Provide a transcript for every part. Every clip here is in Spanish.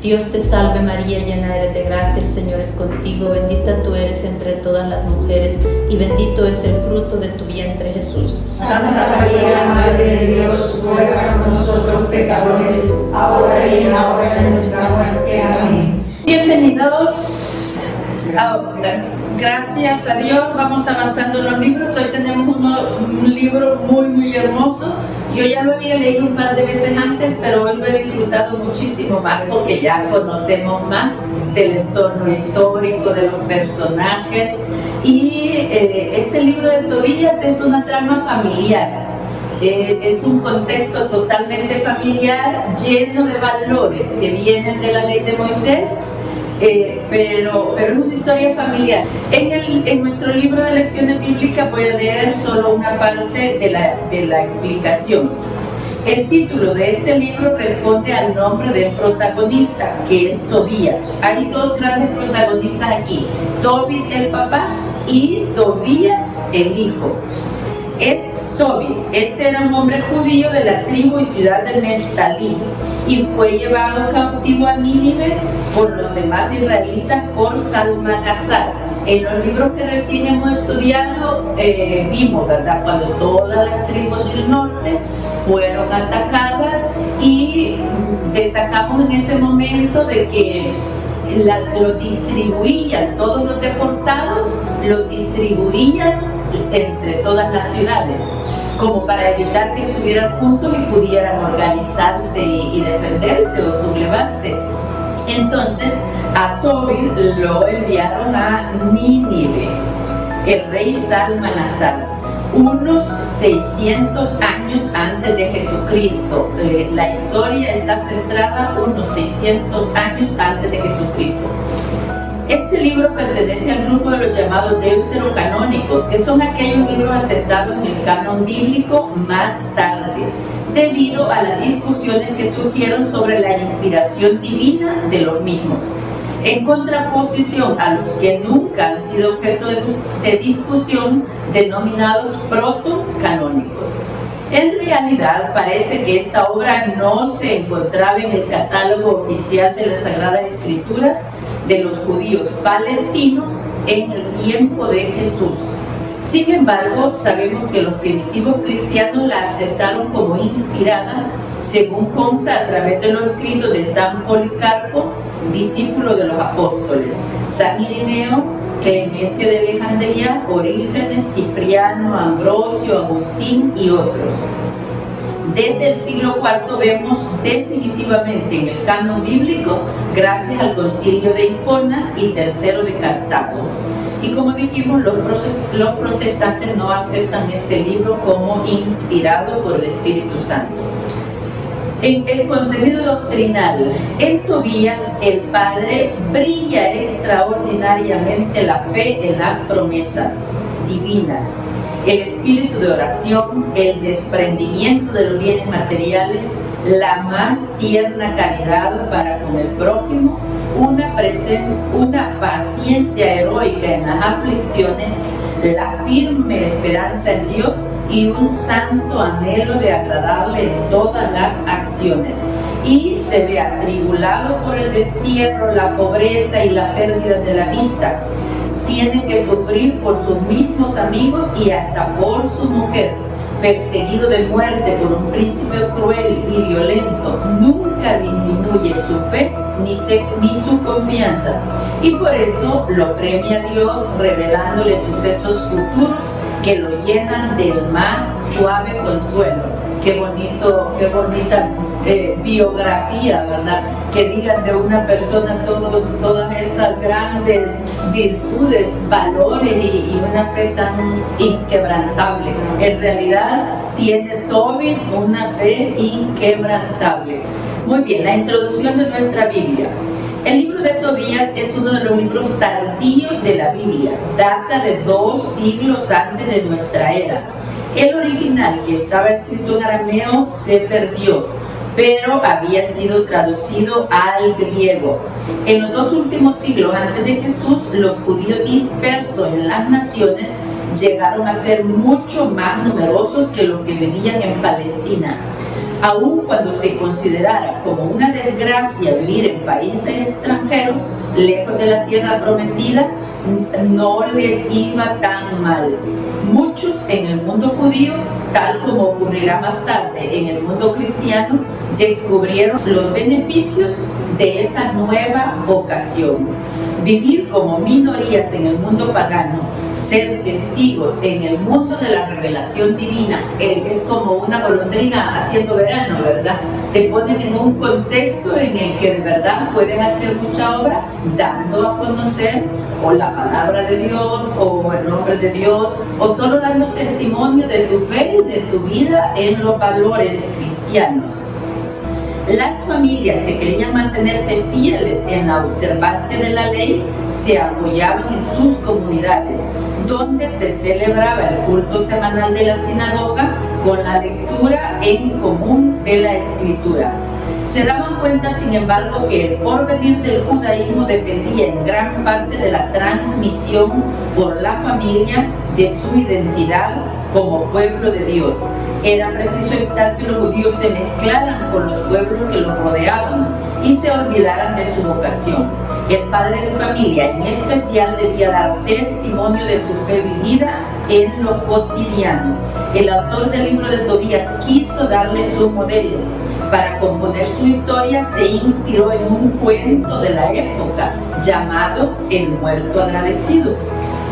Dios te salve María, llena eres de gracia, el Señor es contigo, bendita tú eres entre todas las mujeres y bendito es el fruto de tu vientre Jesús. Santa María, Madre de Dios, ruega por nosotros pecadores, ahora y en la hora de nuestra muerte. Amén. Bienvenidos a Oscars. Gracias a Dios vamos avanzando en los libros. Hoy tenemos un libro muy hermoso. Yo ya lo había leído un par de veces antes, pero hoy lo he disfrutado muchísimo más porque ya conocemos más del entorno histórico, de los personajes. Y este libro de Tobías es una trama familiar. Es un contexto totalmente familiar, lleno de valores que vienen de la ley de Moisés. Pero es una historia familiar. En nuestro libro de lecciones bíblicas voy a leer solo una parte de la explicación. El título de este libro responde al nombre del protagonista, que es Tobías. Hay dos grandes protagonistas aquí, Tobit el papá y Tobías el hijo. Tobit, este era un hombre judío de la tribu y ciudad de Neftalí y fue llevado cautivo a Nínive por los demás israelitas por Salmanasar. En los libros que recién hemos estudiado vimos, ¿verdad?, cuando todas las tribus del norte fueron atacadas y destacamos en ese momento de que lo distribuían, todos los deportados los distribuían entre todas las ciudades, como para evitar que estuvieran juntos y pudieran organizarse y defenderse o sublevarse. Entonces a Tobit lo enviaron a Nínive, el rey Salmanasar, unos 600 años antes de Jesucristo. La historia está centrada unos 600 años antes de Jesucristo. Este libro pertenece al grupo de los llamados deuterocanónicos, que son aquellos libros aceptados en el canon bíblico más tarde, debido a las discusiones que surgieron sobre la inspiración divina de los mismos, en contraposición a los que nunca han sido objeto de discusión, denominados protocanónicos. En realidad parece que esta obra no se encontraba en el catálogo oficial de las Sagradas Escrituras de los judíos palestinos en el tiempo de Jesús. Sin embargo, sabemos que los primitivos cristianos la aceptaron como inspirada, según consta a través de los escritos de San Policarpo, discípulo de los apóstoles, San Ireneo, Clemente de Alejandría, Orígenes, Cipriano, Ambrosio, Agustín y otros. Desde el siglo IV vemos definitivamente en el canon bíblico, gracias al concilio de Hipona y tercero de Cartago. Y como dijimos, los protestantes no aceptan este libro como inspirado por el Espíritu Santo. En el contenido doctrinal, en Tobías el padre brilla extraordinariamente la fe en las promesas divinas, el espíritu de oración, el desprendimiento de los bienes materiales, la más tierna caridad para con el prójimo, una paciencia heroica en las aflicciones, la firme esperanza en Dios y un santo anhelo de agradarle en todas las acciones. Y se ve atribulado por el destierro, la pobreza y la pérdida de la vista. Tiene que sufrir por sus mismos amigos y hasta por su mujer, perseguido de muerte por un príncipe cruel y violento. Nunca disminuye su fe ni su confianza, y por eso lo premia Dios revelándole sucesos futuros que lo llenan del más suave consuelo. Qué bonita biografía, ¿verdad? Que digan de una persona todas esas grandes virtudes, valores y una fe tan inquebrantable. En realidad tiene Tobit una fe inquebrantable. Muy bien, la introducción de nuestra Biblia. El libro de Tobías es uno de los libros tardíos de la Biblia. Data de 2 siglos antes de nuestra era. El original, que estaba escrito en arameo, se perdió, pero había sido traducido al griego. En los 2 últimos siglos antes de Jesús, los judíos dispersos en las naciones llegaron a ser mucho más numerosos que los que vivían en Palestina. Aun cuando se considerara como una desgracia vivir en países extranjeros, lejos de la tierra prometida, no les iba tan mal. Muchos en el mundo judío, tal como ocurrirá más tarde en el mundo cristiano, descubrieron los beneficios de esa nueva vocación. Vivir como minorías en el mundo pagano, ser testigos en el mundo de la revelación divina, es como una golondrina haciendo verano, ¿verdad? Te ponen en un contexto en el que de verdad puedes hacer mucha obra dando a conocer o la palabra de Dios o el nombre de Dios, o solo dando testimonio de tu fe y de tu vida en los valores cristianos. Las familias que querían mantenerse fieles en la observancia de la ley se apoyaban en sus comunidades, donde se celebraba el culto semanal de la sinagoga con la lectura en común de la Escritura. Se daban cuenta, sin embargo, que el porvenir del judaísmo dependía en gran parte de la transmisión por la familia de su identidad como pueblo de Dios. Era preciso evitar que los judíos se mezclaran con los pueblos que los rodeaban y se olvidaran de su vocación. El padre de familia, en especial, debía dar testimonio de su fe vivida en lo cotidiano. El autor del libro de Tobías quiso darle su modelo. Para componer su historia se inspiró en un cuento de la época llamado El muerto agradecido.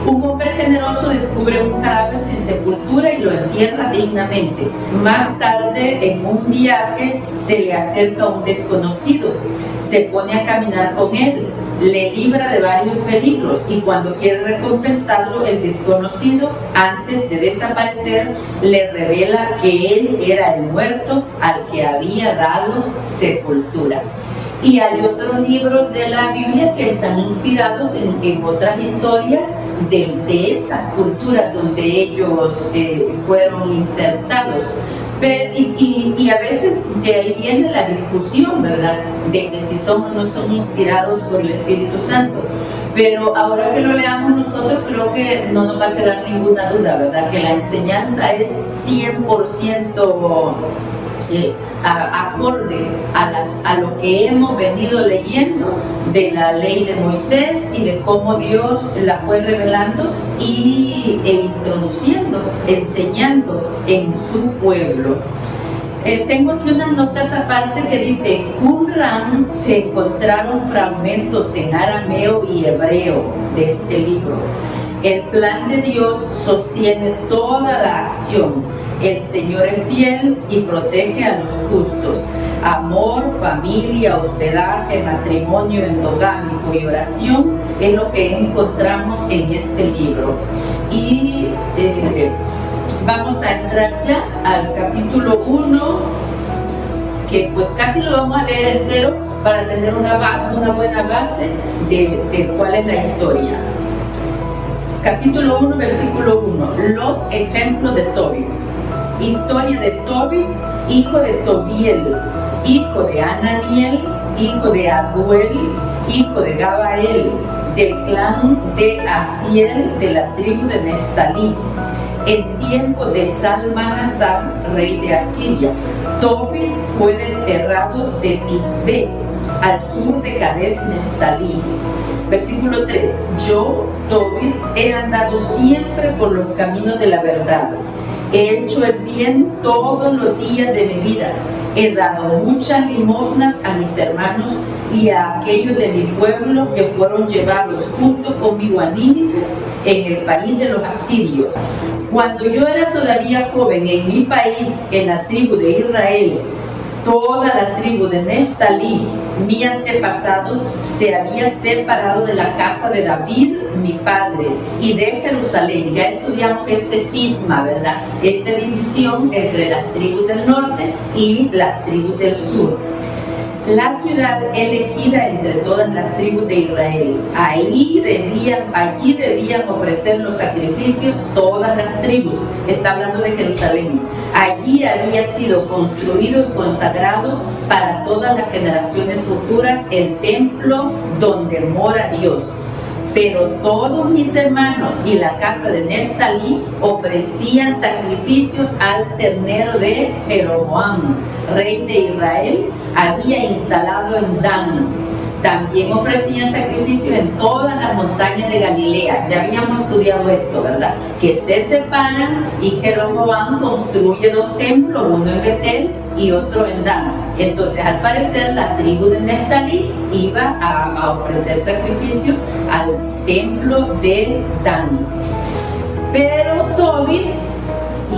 Un hombre generoso descubre un cadáver sin sepultura y lo entierra dignamente. Más tarde, en un viaje, se le acerca un desconocido. Se pone a caminar con él, le libra de varios peligros y cuando quiere recompensarlo, el desconocido, antes de desaparecer, le revela que él era el muerto al que había dado sepultura. Y hay otros libros de la Biblia que están inspirados en otras historias de esas culturas donde ellos fueron insertados. Y a veces de ahí viene la discusión, ¿verdad? De que si son o no son inspirados por el Espíritu Santo. Pero ahora que lo leamos nosotros, creo que no nos va a quedar ninguna duda, ¿verdad? Que la enseñanza es 100% acorde a lo que hemos venido leyendo de la ley de Moisés y de cómo Dios la fue revelando e introduciendo, enseñando en su pueblo. Tengo aquí unas notas aparte que dice: en Qumran se encontraron fragmentos en arameo y hebreo de este libro. El plan de Dios sostiene toda la acción. El Señor es fiel y protege a los justos. Amor, familia, hospedaje, matrimonio endogámico y oración es lo que encontramos en este libro. Y vamos a entrar ya al capítulo 1, que pues casi lo vamos a leer entero para tener una buena base de cuál es la historia. Capítulo 1, versículo 1. Los ejemplos de Tobit. Historia de Tobit, hijo de Tobiel, hijo de Ananiel, hijo de Aduel, hijo de Gabael, del clan de Asiel, de la tribu de Neftalí. En tiempo de Salmanasar, rey de Asiria, Tobit fue desterrado de Tisbe, al sur de Cades Neftalí. Versículo 3. Yo, Tobit, he andado siempre por los caminos de la verdad. He hecho el bien todos los días de mi vida. He dado muchas limosnas a mis hermanos y a aquellos de mi pueblo que fueron llevados junto conmigo a Nínive, en el país de los asirios. Cuando yo era todavía joven en mi país, en la tribu de Israel, toda la tribu de Neftalí, mi antepasado, se había separado de la casa de David, mi padre, y de Jerusalén. Ya estudiamos este cisma, ¿verdad? Esta división entre las tribus del norte y las tribus del sur. La ciudad elegida entre todas las tribus de Israel. Allí debían ofrecer los sacrificios todas las tribus. Está hablando de Jerusalén. Allí había sido construido y consagrado para todas las generaciones futuras el templo donde mora Dios. Pero todos mis hermanos y la casa de Neftalí ofrecían sacrificios al ternero de Jeroboam, rey de Israel, había instalado en Dan. También ofrecían sacrificios en todas las montañas de Galilea. Ya habíamos estudiado esto, ¿verdad? Que se separan y Jeroboam construye 2 templos, uno en Betel y otro en Dan. Entonces, al parecer, la tribu de Neftalí iba a ofrecer sacrificios al templo de Dan. Pero Tobit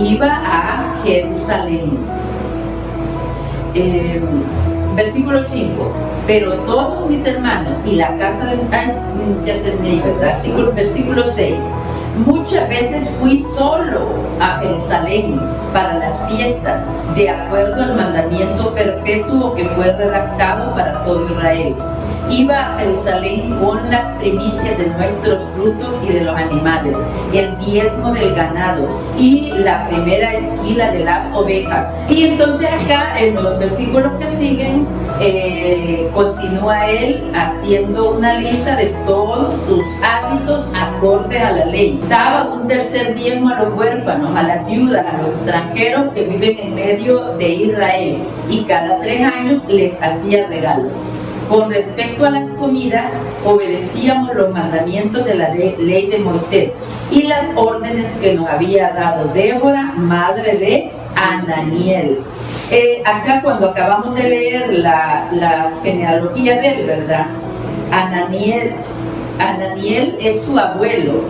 iba a Jerusalén. Versículo 5. Pero todos mis hermanos y la casa de... ya terminé, ¿verdad? Versículo 6. Muchas veces fui solo a Jerusalén para las fiestas, de acuerdo al mandamiento perpetuo que fue redactado para todo Israel. Iba a Jerusalén con las primicias de nuestros frutos y de los animales, el diezmo del ganado y la primera esquila de las ovejas. Y entonces acá en los versículos que siguen continúa él haciendo una lista de todos sus hábitos acordes a la ley. Daba un tercer diezmo a los huérfanos, a las viudas, a los extranjeros que viven en medio de Israel, y cada 3 años les hacía regalos. Con respecto a las comidas, obedecíamos los mandamientos de la ley de Moisés y las órdenes que nos había dado Débora, madre de Ananiel. Acá cuando acabamos de leer la genealogía de él, ¿verdad? Ananiel es su abuelo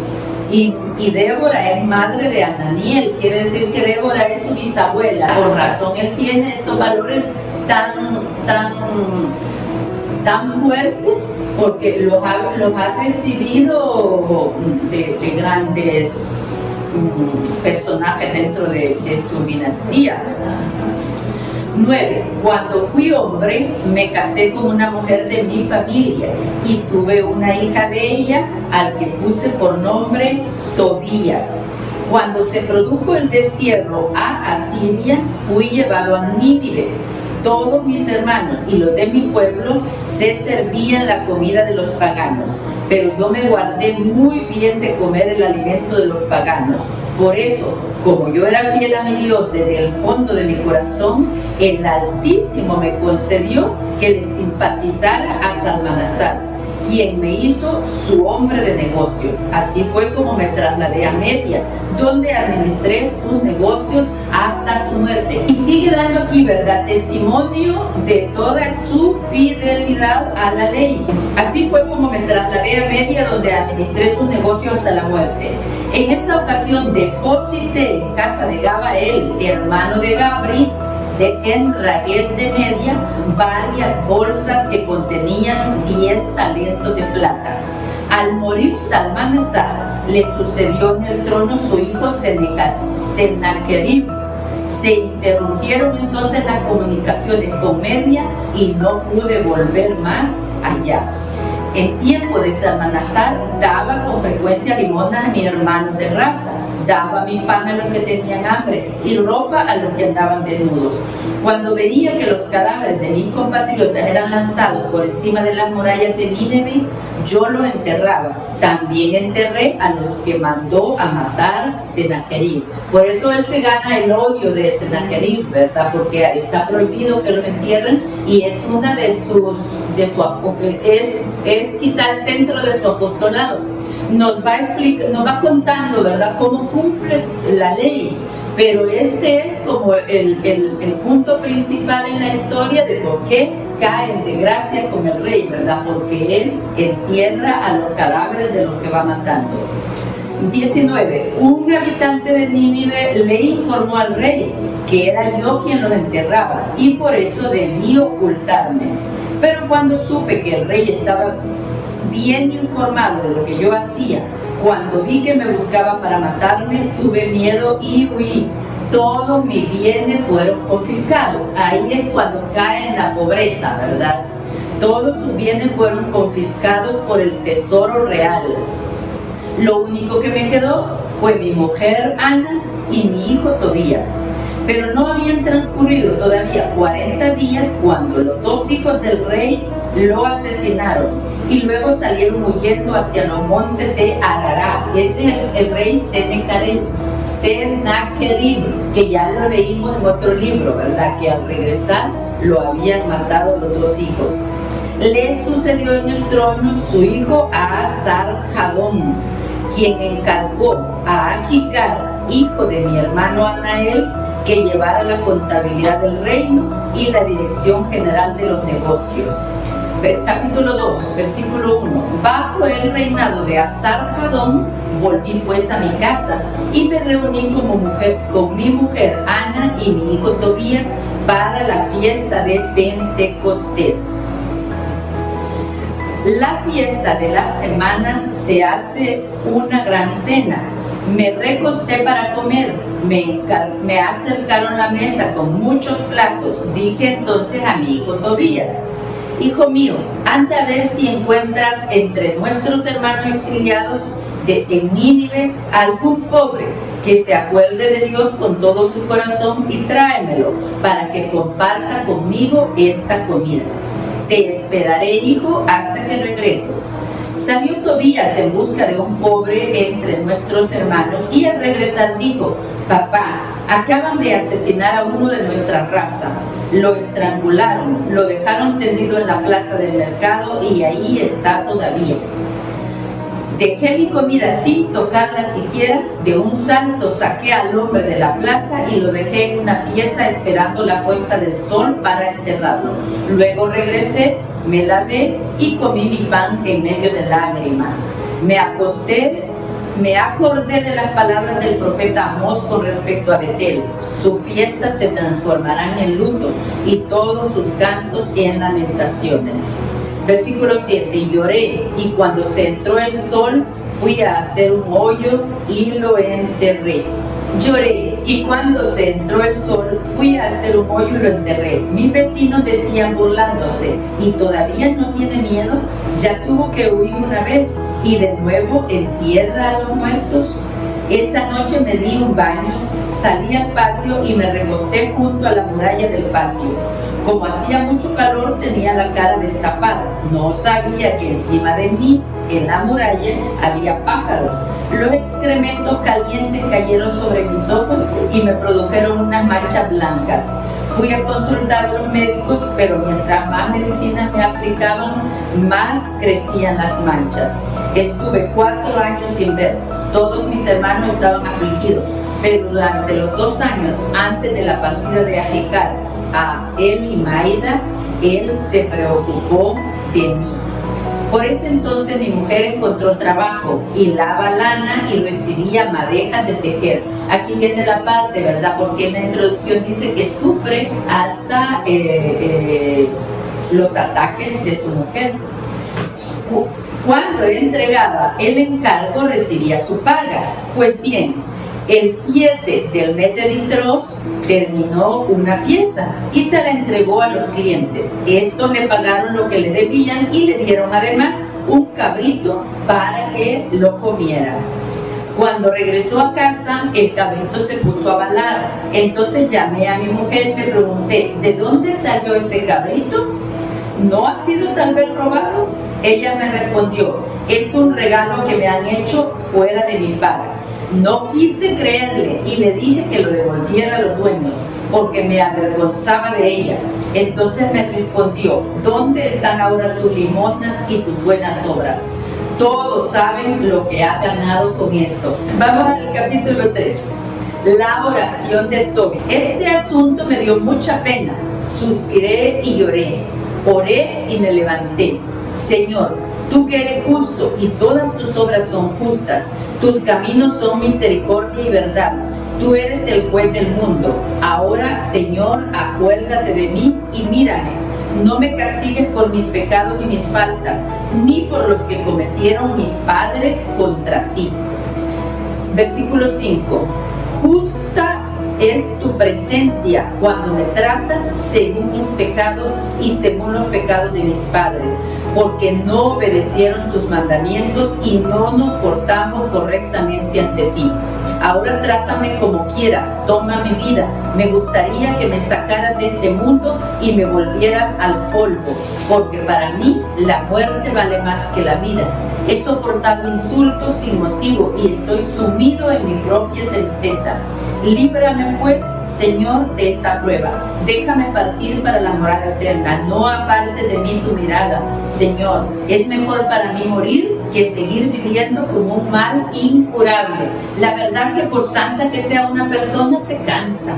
y Débora es madre de Ananiel. Quiere decir que Débora es su bisabuela. Por razón él tiene estos valores tan fuertes, porque los ha recibido de grandes personajes dentro de su dinastía. 9. Cuando fui hombre, me casé con una mujer de mi familia y tuve una hija de ella, al que puse por nombre Tobías. Cuando se produjo el destierro a Asiria, fui llevado a Nínive. Todos mis hermanos y los de mi pueblo se servían la comida de los paganos, pero yo me guardé muy bien de comer el alimento de los paganos. Por eso, como yo era fiel a mi Dios desde el fondo de mi corazón, el Altísimo me concedió que le simpatizara a Salmanasar, quien me hizo su hombre de negocios. Así fue como me trasladé a Media, donde administré sus negocios hasta su muerte. Y sigue dando aquí, ¿verdad?, testimonio de toda su fidelidad a la ley. Así fue como me trasladé a Media, donde administré sus negocios hasta la muerte. En esa ocasión deposité en casa de Gabael, hermano de Gabri, en Ragués de Media, varias bolsas que contenían 10 talentos de plata. Al morir Salmanasar, le sucedió en el trono su hijo Sennacherib. Se interrumpieron entonces las comunicaciones con Media y no pude volver más allá. En tiempo de Salmanasar daba con frecuencia limosna a mis hermanos de raza, daba mi pan a los que tenían hambre y ropa a los que andaban desnudos. Cuando veía que los cadáveres de mis compatriotas eran lanzados por encima de las murallas de Nínive, yo los enterraba. También enterré a los que mandó a matar Sennacherib. Por eso él se gana el odio de Sennacherib, ¿verdad? Porque está prohibido que los entierren y es una es quizá el centro de su apostolado. Nos va contando, ¿verdad?, cómo cumple la ley, pero este es como el punto principal en la historia de por qué cae en desgracia con el rey, ¿verdad? Porque él entierra a los cadáveres de los que va matando. 19. Un habitante de Nínive le informó al rey que era yo quien los enterraba y por eso debí ocultarme. Pero cuando supe que el rey estaba bien informado de lo que yo hacía, cuando vi que me buscaba para matarme, tuve miedo y huí. Todos mis bienes fueron confiscados. Ahí es cuando cae en la pobreza, ¿verdad? Todos sus bienes fueron confiscados por el tesoro real. Lo único que me quedó fue mi mujer Ana y mi hijo Tobías. Pero no habían transcurrido todavía 40 días cuando los 2 hijos del rey lo asesinaron y luego salieron huyendo hacia los montes de Ararat. Este es el rey Sennacherib, que ya lo leímos en otro libro, ¿verdad? Que al regresar lo habían matado los dos hijos. Le sucedió en el trono su hijo Asarjadón, quien encargó a Ahicar, hijo de mi hermano Anael, que llevara la contabilidad del reino y la dirección general de los negocios. Capítulo 2, versículo 1. Bajo el reinado de Asarjadón volví pues a mi casa y me reuní con mi mujer Ana y mi hijo Tobías para la fiesta de Pentecostés. La fiesta de las semanas se hace una gran cena. Me recosté para comer, me acercaron la mesa con muchos platos. Dije entonces a mi hijo Tobías: hijo mío, anda a ver si encuentras entre nuestros hermanos exiliados en Nínive algún pobre que se acuerde de Dios con todo su corazón y tráemelo para que comparta conmigo esta comida. Te esperaré, hijo, hasta que regreses. Salió Tobías en busca de un pobre entre nuestros hermanos y al regresar dijo: papá, acaban de asesinar a uno de nuestra raza. Lo estrangularon, lo dejaron tendido en la plaza del mercado y ahí está todavía. Dejé mi comida sin tocarla siquiera, de un salto saqué al hombre de la plaza y lo dejé en una pieza esperando la puesta del sol para enterrarlo. Luego regresé, me lavé y comí mi pan en medio de lágrimas. Me acosté, me acordé de las palabras del profeta Amós con respecto a Betel. Sus fiestas se transformarán en luto y todos sus cantos en lamentaciones. Versículo 7, y lloré, y cuando se entró el sol, fui a hacer un hoyo y lo enterré. Lloré, y cuando se entró el sol, fui a hacer un hoyo y lo enterré. Mis vecinos decían burlándose: ¿y todavía no tiene miedo? Ya tuvo que huir una vez, y de nuevo entierra a los muertos. Esa noche me di un baño, salí al patio y me recosté junto a la muralla del patio. Como hacía mucho calor, tenía la cara destapada. No sabía que encima de mí, en la muralla, había pájaros. Los excrementos calientes cayeron sobre mis ojos y me produjeron unas manchas blancas. Fui a consultar a los médicos, pero mientras más medicinas me aplicaban, más crecían las manchas. Estuve 4 años sin ver. Todos mis hermanos estaban afligidos, pero durante los 2 años antes de la partida de Ahicar a Elimaida, él se preocupó de mí. Por ese entonces mi mujer encontró trabajo, hilaba lana y recibía madejas de tejer. Aquí viene la parte, ¿verdad? Porque en la introducción dice que sufre hasta los ataques de su mujer. Cuando entregaba el encargo recibía su paga. Pues bien, el 7 del mes de Ditros terminó una pieza y se la entregó a los clientes. Esto le pagaron lo que le debían y le dieron además un cabrito para que lo comiera. Cuando regresó a casa, el cabrito se puso a balar. Entonces llamé a mi mujer y le pregunté: ¿de dónde salió ese cabrito? ¿No ha sido tal vez robado? Ella me respondió: es un regalo que me han hecho fuera de mi paga. No quise creerle y le dije que lo devolviera a los dueños, porque me avergonzaba de ella. Entonces me respondió: ¿dónde están ahora tus limosnas y tus buenas obras? Todos saben lo que ha ganado con eso. Vamos al capítulo 3. La oración de Tobías. Este asunto me dio mucha pena. Suspiré y lloré. Oré y me levanté. Señor, tú que eres justo y todas tus obras son justas, tus caminos son misericordia y verdad. Tú eres el juez del mundo. Ahora, Señor, acuérdate de mí y mírame. No me castigues por mis pecados y mis faltas, ni por los que cometieron mis padres contra ti. Versículo 5. Justa es tu presencia cuando me tratas según mis pecados y según los pecados de mis padres, porque no obedecieron tus mandamientos y no nos portamos correctamente ante ti. Ahora trátame como quieras, toma mi vida. Me gustaría que me sacaras de este mundo y me volvieras al polvo, porque para mí la muerte vale más que la vida. He soportado insultos sin motivo y estoy sumido en mi propia tristeza. Líbrame pues, Señor, de esta prueba. Déjame partir para la morada eterna. No aparte de mí tu mirada, Señor. Es mejor para mí morir que seguir viviendo con un mal incurable. La verdad que por santa que sea una persona se cansa.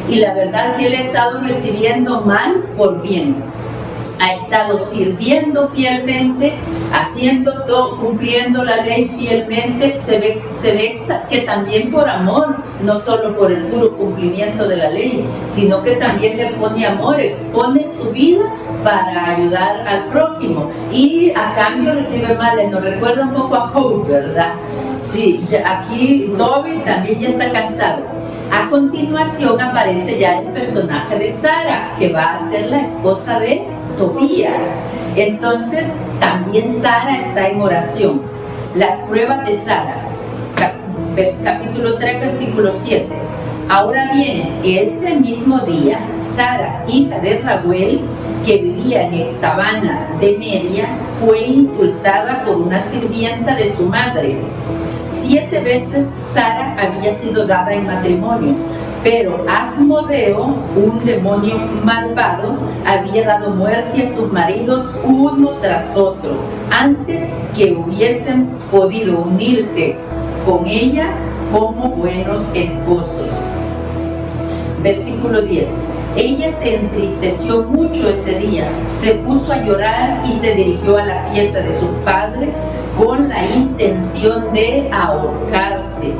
Y la verdad que él ha estado recibiendo mal por bien. Ha estado sirviendo fielmente, haciendo todo, cumpliendo la ley fielmente. Se ve que también por amor, no solo por el puro cumplimiento de la ley, sino que también le pone amor, expone su vida para ayudar al prójimo y a cambio recibe males. Nos recuerda un poco a Job, ¿verdad? Sí, aquí Tobit también ya está cansado. A continuación aparece ya el personaje de Sara, que va a ser la esposa de Tobías. Entonces también Sara está en oración. Las pruebas de Sara, capítulo 3, versículo 7. Ahora bien, ese mismo día, Sara, hija de Raguel, que vivía en Ecbatana de Media, fue insultada por una sirvienta de su madre. 7 veces Sara había sido dada en matrimonio, pero Asmodeo, un demonio malvado, había dado muerte a sus maridos uno tras otro, antes que hubiesen podido unirse con ella como buenos esposos. Versículo 10. Ella se entristeció mucho ese día, se puso a llorar y se dirigió a la pieza de su padre con la intención de ahorcarse.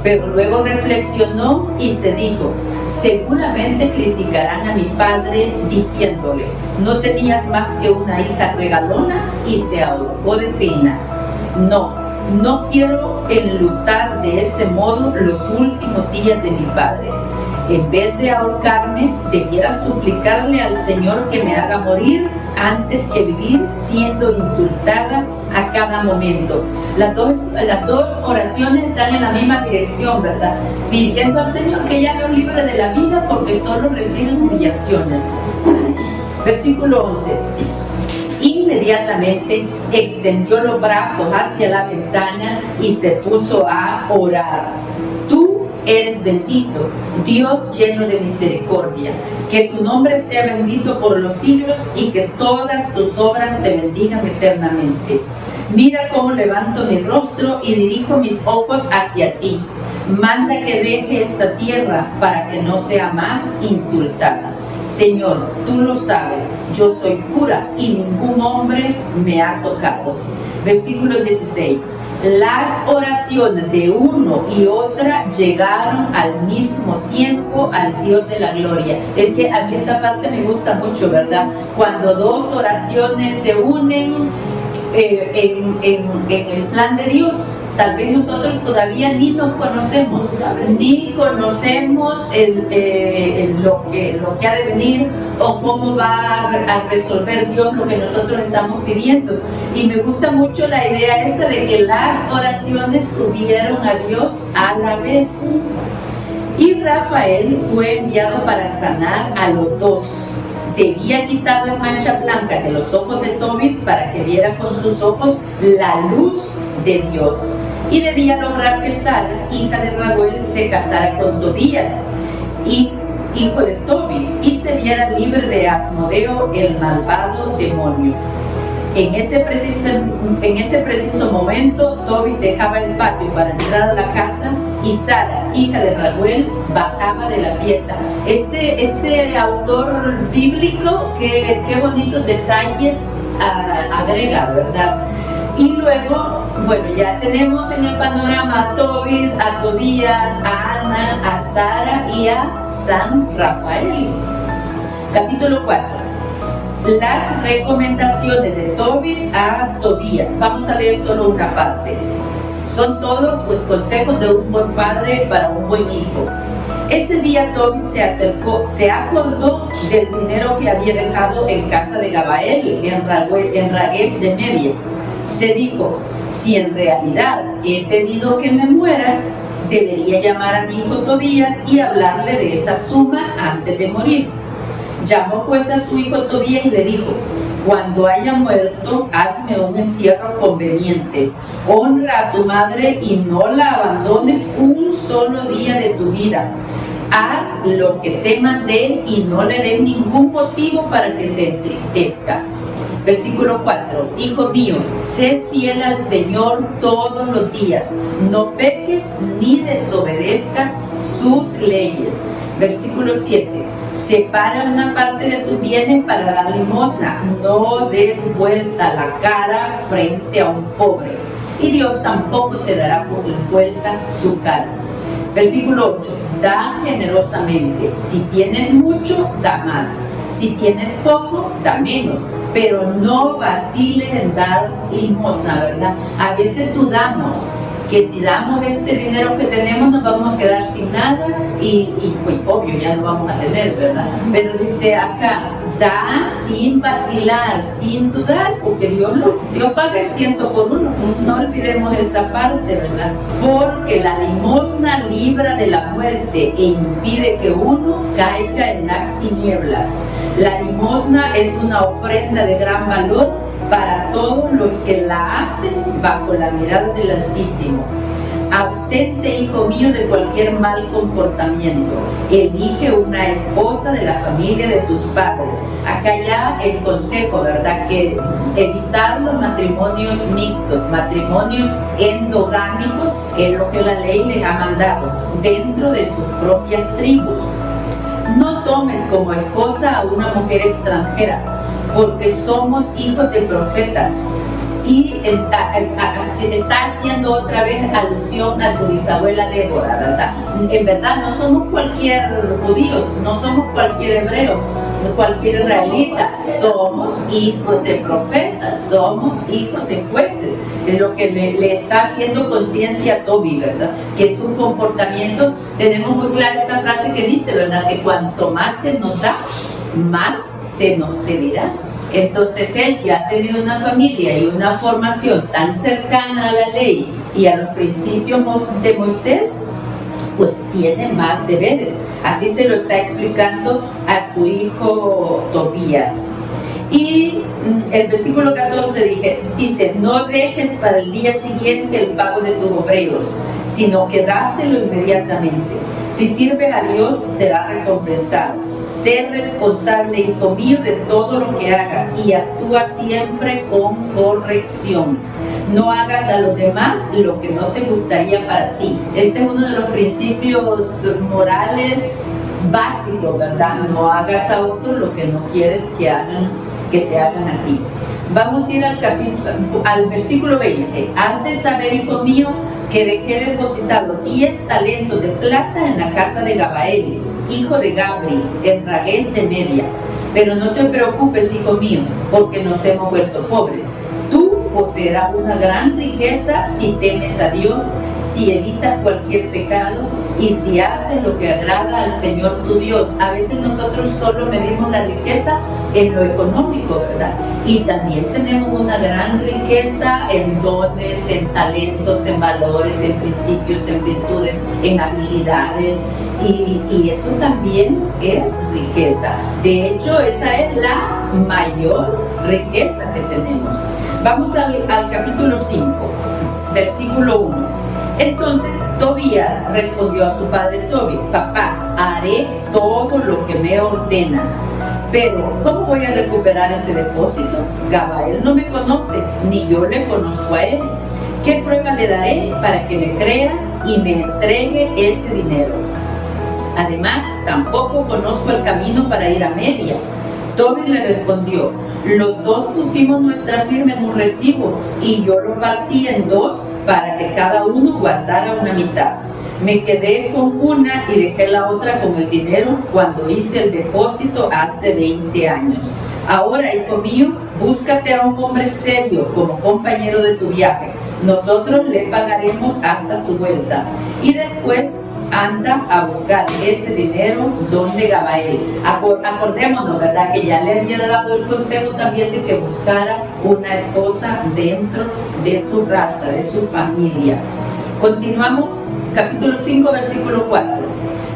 Pero luego reflexionó y se dijo: seguramente criticarán a mi padre diciéndole, no tenías más que una hija regalona, y se ahorcó de pena. No quiero enlutar de ese modo los últimos días de mi padre. En vez de ahorcarme, debiera suplicarle al Señor que me haga morir antes que vivir siendo insultada a cada momento. Las dos oraciones están en la misma dirección, ¿verdad? Pidiendo al Señor que ella los libre de la vida porque solo reciben humillaciones. Versículo 11. Inmediatamente extendió los brazos hacia la ventana y se puso a orar. Tú eres bendito, Dios lleno de misericordia. Que tu nombre sea bendito por los siglos y que todas tus obras te bendigan eternamente. Mira cómo levanto mi rostro y dirijo mis ojos hacia ti. Manda que deje esta tierra para que no sea más insultada. Señor, tú lo sabes, yo soy pura y ningún hombre me ha tocado. Versículo 16. Las oraciones de uno y otra llegaron al mismo tiempo al Dios de la gloria. Es que a mí esta parte me gusta mucho, ¿verdad? Cuando dos oraciones se unen en el plan de Dios. Tal vez nosotros todavía ni nos conocemos, ni conocemos lo que ha de venir o cómo va a resolver Dios lo que nosotros estamos pidiendo. Y me gusta mucho la idea esta de que las oraciones subieron a Dios a la vez. Y Rafael fue enviado para sanar a los dos. Debía quitar las manchas blancas de los ojos de Tobit para que viera con sus ojos la luz de Dios. Y debía lograr que Sara, hija de Raguel, se casara con Tobías, hijo de Tobit, y se viera libre de Asmodeo, el malvado demonio. En ese preciso momento, Tobit dejaba el patio para entrar a la casa y Sara, hija de Raguel, bajaba de la pieza. Este autor bíblico, qué bonitos detalles agrega, ¿verdad? Y luego, bueno, ya tenemos en el panorama a Tobit, a Tobías, a Ana, a Sara y a San Rafael. Capítulo 4. Las recomendaciones de Tobit a Tobías. Vamos a leer solo una parte. Son todos pues consejos de un buen padre para un buen hijo. Ese día Tobit se acordó del dinero que había dejado en casa de Gabael, en Ragués de Media. Se dijo: si en realidad he pedido que me muera, debería llamar a mi hijo Tobías y hablarle de esa suma antes de morir. Llamó pues a su hijo Tobías y le dijo: cuando haya muerto, hazme un entierro conveniente. Honra a tu madre y no la abandones un solo día de tu vida. Haz lo que te mandé y no le des ningún motivo para que se entristezca. Versículo 4. Hijo mío, sé fiel al Señor todos los días. No peques ni desobedezcas sus leyes. Versículo 7. Separa una parte de tus bienes para dar limosna. No des vuelta la cara frente a un pobre. Y Dios tampoco te dará por vuelta su cara. Versículo 8. Da generosamente. Si tienes mucho, da más. Si tienes poco, da menos. Pero no vaciles en dar limosna, ¿verdad? A veces dudamos que si damos este dinero que tenemos nos vamos a quedar sin nada y pues obvio ya no vamos a tener, ¿verdad? Pero dice acá, da sin vacilar, sin dudar, porque Dios paga el 100 por uno. No olvidemos esa parte, ¿verdad? Porque la limosna libra de la muerte e impide que uno caiga en las tinieblas. La limosna es una ofrenda de gran valor para todos los que la hacen bajo la mirada del Altísimo. Abstente, hijo mío, de cualquier mal comportamiento. Elige una esposa de la familia de tus padres. Acá ya el consejo, ¿verdad? Que evitar los matrimonios mixtos, matrimonios endogámicos, es lo que la ley les ha mandado, dentro de sus propias tribus. No tomes como esposa a una mujer extranjera, porque somos hijos de profetas. Y está haciendo otra vez alusión a su bisabuela Débora, ¿verdad? En verdad no somos cualquier judío, no somos cualquier hebreo, cualquier israelita, somos hijos de profetas, somos hijos de jueces. Es lo que le está haciendo conciencia a Tobi, ¿verdad? Que su comportamiento, tenemos muy clara esta frase que dice, ¿verdad? Que cuanto más se nos da, más se nos pedirá. Entonces él ya ha tenido una familia y una formación tan cercana a la ley y a los principios de Moisés, pues tiene más deberes. Así se lo está explicando a su hijo Tobías. Y el versículo 14 dice, no dejes para el día siguiente el pago de tus obreros, sino que dáselo inmediatamente. Si sirves a Dios, será recompensado. Sé responsable, hijo mío, de todo lo que hagas y actúa siempre con corrección. No hagas a los demás lo que no te gustaría para ti. Este es uno de los principios morales básicos, ¿verdad? No hagas a otros lo que no quieres que te hagan a ti. Vamos a ir al versículo 20. Has de saber, hijo mío, que dejé depositado 10 talentos de plata en la casa de Gabael, hijo de Gabri, en Ragués de Media. Pero no te preocupes, hijo mío, porque nos hemos vuelto pobres. Tú poseerás una gran riqueza si temes a Dios, si evitas cualquier pecado y si haces lo que agrada al Señor tu Dios. A veces nosotros solo medimos la riqueza en lo económico, ¿verdad? Y también tenemos una gran riqueza en dones, en talentos, en valores, en principios, en virtudes, en habilidades. Y eso también es riqueza. De hecho, esa es la mayor riqueza que tenemos. Vamos al capítulo 5, versículo 1. Entonces Tobías respondió a su padre Tobi, papá, haré todo lo que me ordenas. Pero, ¿cómo voy a recuperar ese depósito? Gabael no me conoce, ni yo le conozco a él. ¿Qué prueba le daré para que me crea y me entregue ese dinero? Además, tampoco conozco el camino para ir a Media. Tobi le respondió, los dos pusimos nuestra firma en un recibo y yo lo partí en dos para que cada uno guardara una mitad. Me quedé con una y dejé la otra con el dinero cuando hice el depósito hace 20 años. Ahora, hijo mío, búscate a un hombre serio como compañero de tu viaje. Nosotros le pagaremos hasta su vuelta. Y después anda a buscar ese dinero donde Gabael. Acordémonos, ¿verdad? Que ya le había dado el consejo también de que buscara una esposa dentro de su raza, de su familia. Continuamos capítulo 5, versículo 4.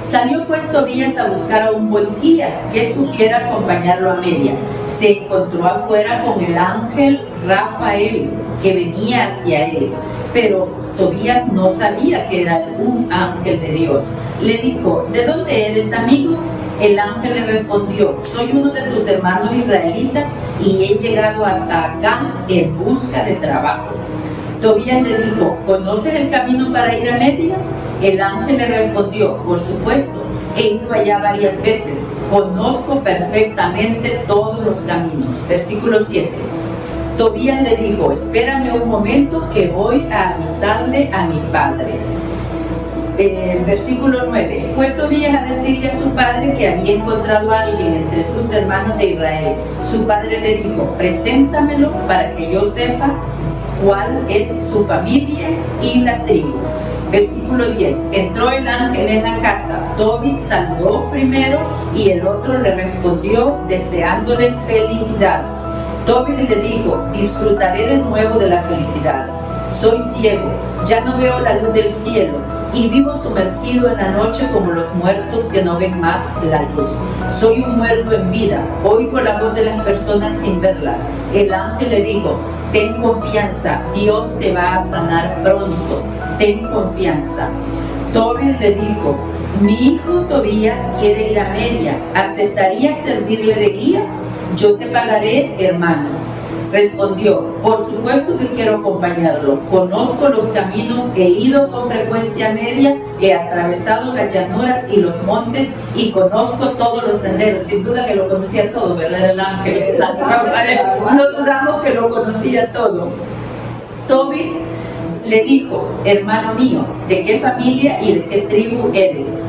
Salió pues Tobías a buscar a un buen guía que supiera acompañarlo a Media. Se encontró afuera con el ángel Rafael que venía hacia él, pero Tobías no sabía que era un ángel de Dios. Le dijo: ¿de dónde eres, amigo? El ángel le respondió: soy uno de tus hermanos israelitas y he llegado hasta acá en busca de trabajo. Tobías le dijo: ¿conoces el camino para ir a Media? El ángel le respondió: por supuesto, he ido allá varias veces, conozco perfectamente todos los caminos. Versículo 7. Tobías le dijo: espérame un momento que voy a avisarle a mi padre. Versículo 9. Fue Tobías a decirle a su padre que había encontrado a alguien entre sus hermanos de Israel. Su padre le dijo: preséntamelo para que yo sepa cuál es su familia y la tribu. Versículo 10. Entró el ángel en la casa. Tobit saludó primero y el otro le respondió deseándole felicidad. Tobit le dijo: disfrutaré de nuevo de la felicidad. Soy ciego, ya no veo la luz del cielo y vivo sumergido en la noche como los muertos que no ven más la luz. Soy un muerto en vida, oigo la voz de las personas sin verlas. El ángel le dijo: ten confianza, Dios te va a sanar pronto. Ten confianza. Tobit le dijo: mi hijo Tobías quiere ir a Media, ¿aceptarías servirle de guía? Yo te pagaré, hermano. Respondió: por supuesto que quiero acompañarlo. Conozco los caminos, he ido con frecuencia a Media, he atravesado las llanuras y los montes y conozco todos los senderos. Sin duda que lo conocía todo, ¿verdad? El ángel San Rafael, no dudamos que lo conocía todo. Tobit le dijo: hermano mío, ¿de qué familia y de qué tribu eres?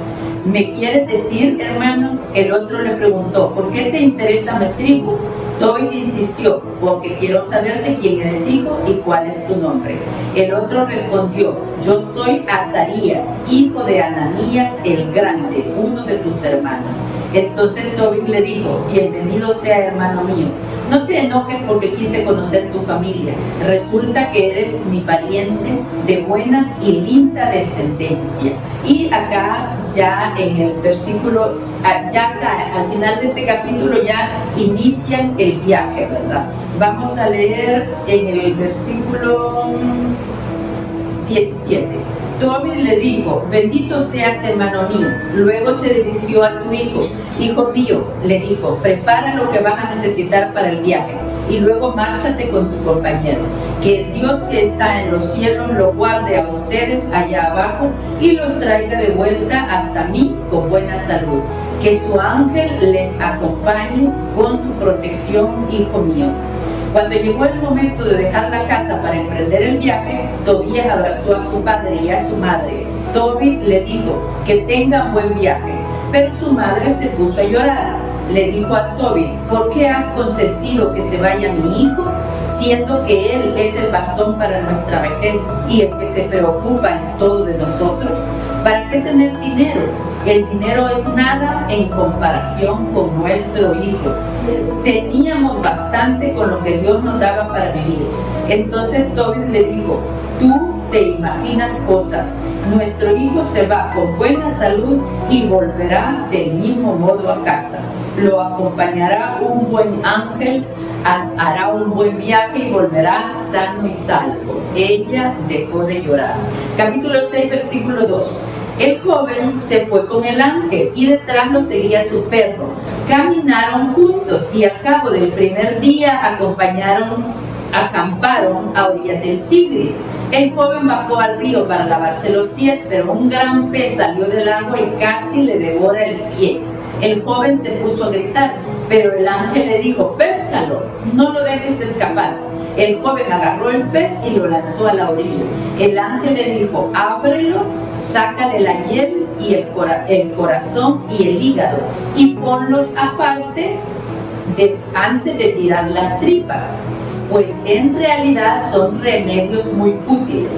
¿Me quieres decir, hermano? El otro le preguntó: ¿por qué te interesa mi tribu? Tobit insistió: porque quiero saber de quién eres hijo y cuál es tu nombre. El otro respondió: yo soy Azarías, hijo de Ananías el Grande, uno de tus hermanos. Entonces Tobit le dijo: bienvenido sea, hermano mío. No te enojes porque quise conocer tu familia. Resulta que eres mi pariente de buena y linda descendencia. Y acá ya en el versículo, ya acá, al final de este capítulo ya inician el viaje, ¿verdad? Vamos a leer en el versículo 17. Tobit le dijo: bendito seas, hermano mío. Luego se dirigió a su hijo. Hijo mío, le dijo, prepara lo que vas a necesitar para el viaje y luego márchate con tu compañero. Que el Dios que está en los cielos lo guarde a ustedes allá abajo y los traiga de vuelta hasta mí con buena salud. Que su ángel les acompañe con su protección, hijo mío. Cuando llegó el momento de dejar la casa para emprender el viaje, Tobías abrazó a su padre y a su madre. Tobit le dijo: que tengan buen viaje. Pero su madre se puso a llorar. Le dijo a Tobit: ¿por qué has consentido que se vaya mi hijo, siendo que él es el bastón para nuestra vejez y el que se preocupa en todo de nosotros? ¿Para qué tener dinero? El dinero es nada en comparación con nuestro hijo. Teníamos bastante con lo que Dios nos daba para vivir. Entonces Tobit le dijo: tú te imaginas cosas. Nuestro hijo se va con buena salud y volverá del mismo modo a casa. Lo acompañará un buen ángel, hará un buen viaje y volverá sano y salvo. Ella dejó de llorar. Capítulo 6, versículo 2. El joven se fue con el ángel y detrás lo seguía su perro. Caminaron juntos y al cabo del primer día acamparon a orillas del Tigris. El joven bajó al río para lavarse los pies, pero un gran pez salió del agua y casi le devora el pie. El joven se puso a gritar, pero el ángel le dijo: péscalo, no lo dejes escapar. El joven agarró el pez y lo lanzó a la orilla. El ángel le dijo: ábrelo, sácale la hiel y el corazón y el hígado y ponlos aparte antes de tirar las tripas, pues en realidad son remedios muy útiles.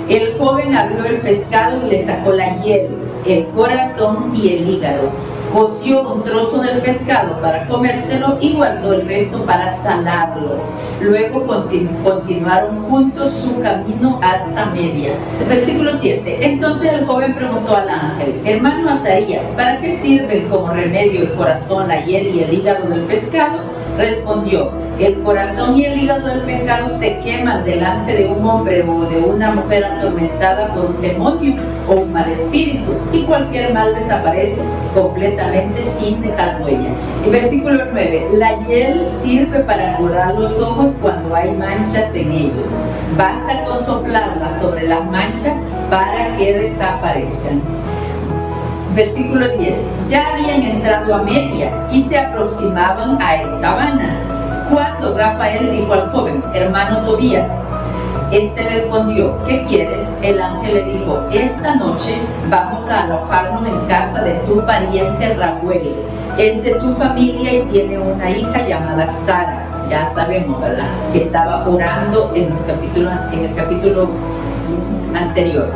El joven abrió el pescado y le sacó la hiel, el corazón y el hígado. Coció un trozo del pescado para comérselo y guardó el resto para salarlo. Luego continuaron juntos su camino hasta Media. Versículo 7. Entonces el joven preguntó al ángel: hermano Azarías, ¿para qué sirven como remedio el corazón, la hiel y el hígado del pescado? Respondió: el corazón y el hígado del pescado se queman delante de un hombre o de una mujer atormentada por un demonio o un mal espíritu, y cualquier mal desaparece completamente sin dejar huella. Y versículo 9. La hiel sirve para curar los ojos cuando hay manchas en ellos. Basta con soplarla sobre las manchas para que desaparezcan. Versículo 10. Ya habían entrado a Media y se aproximaban a Ecbatana, cuando Rafael dijo al joven: hermano Tobías. Este respondió: ¿qué quieres? El ángel le dijo: esta noche vamos a alojarnos en casa de tu pariente Raguel. Es de tu familia y tiene una hija llamada Sara. Ya sabemos, ¿verdad?, que estaba orando en el capítulo anterior.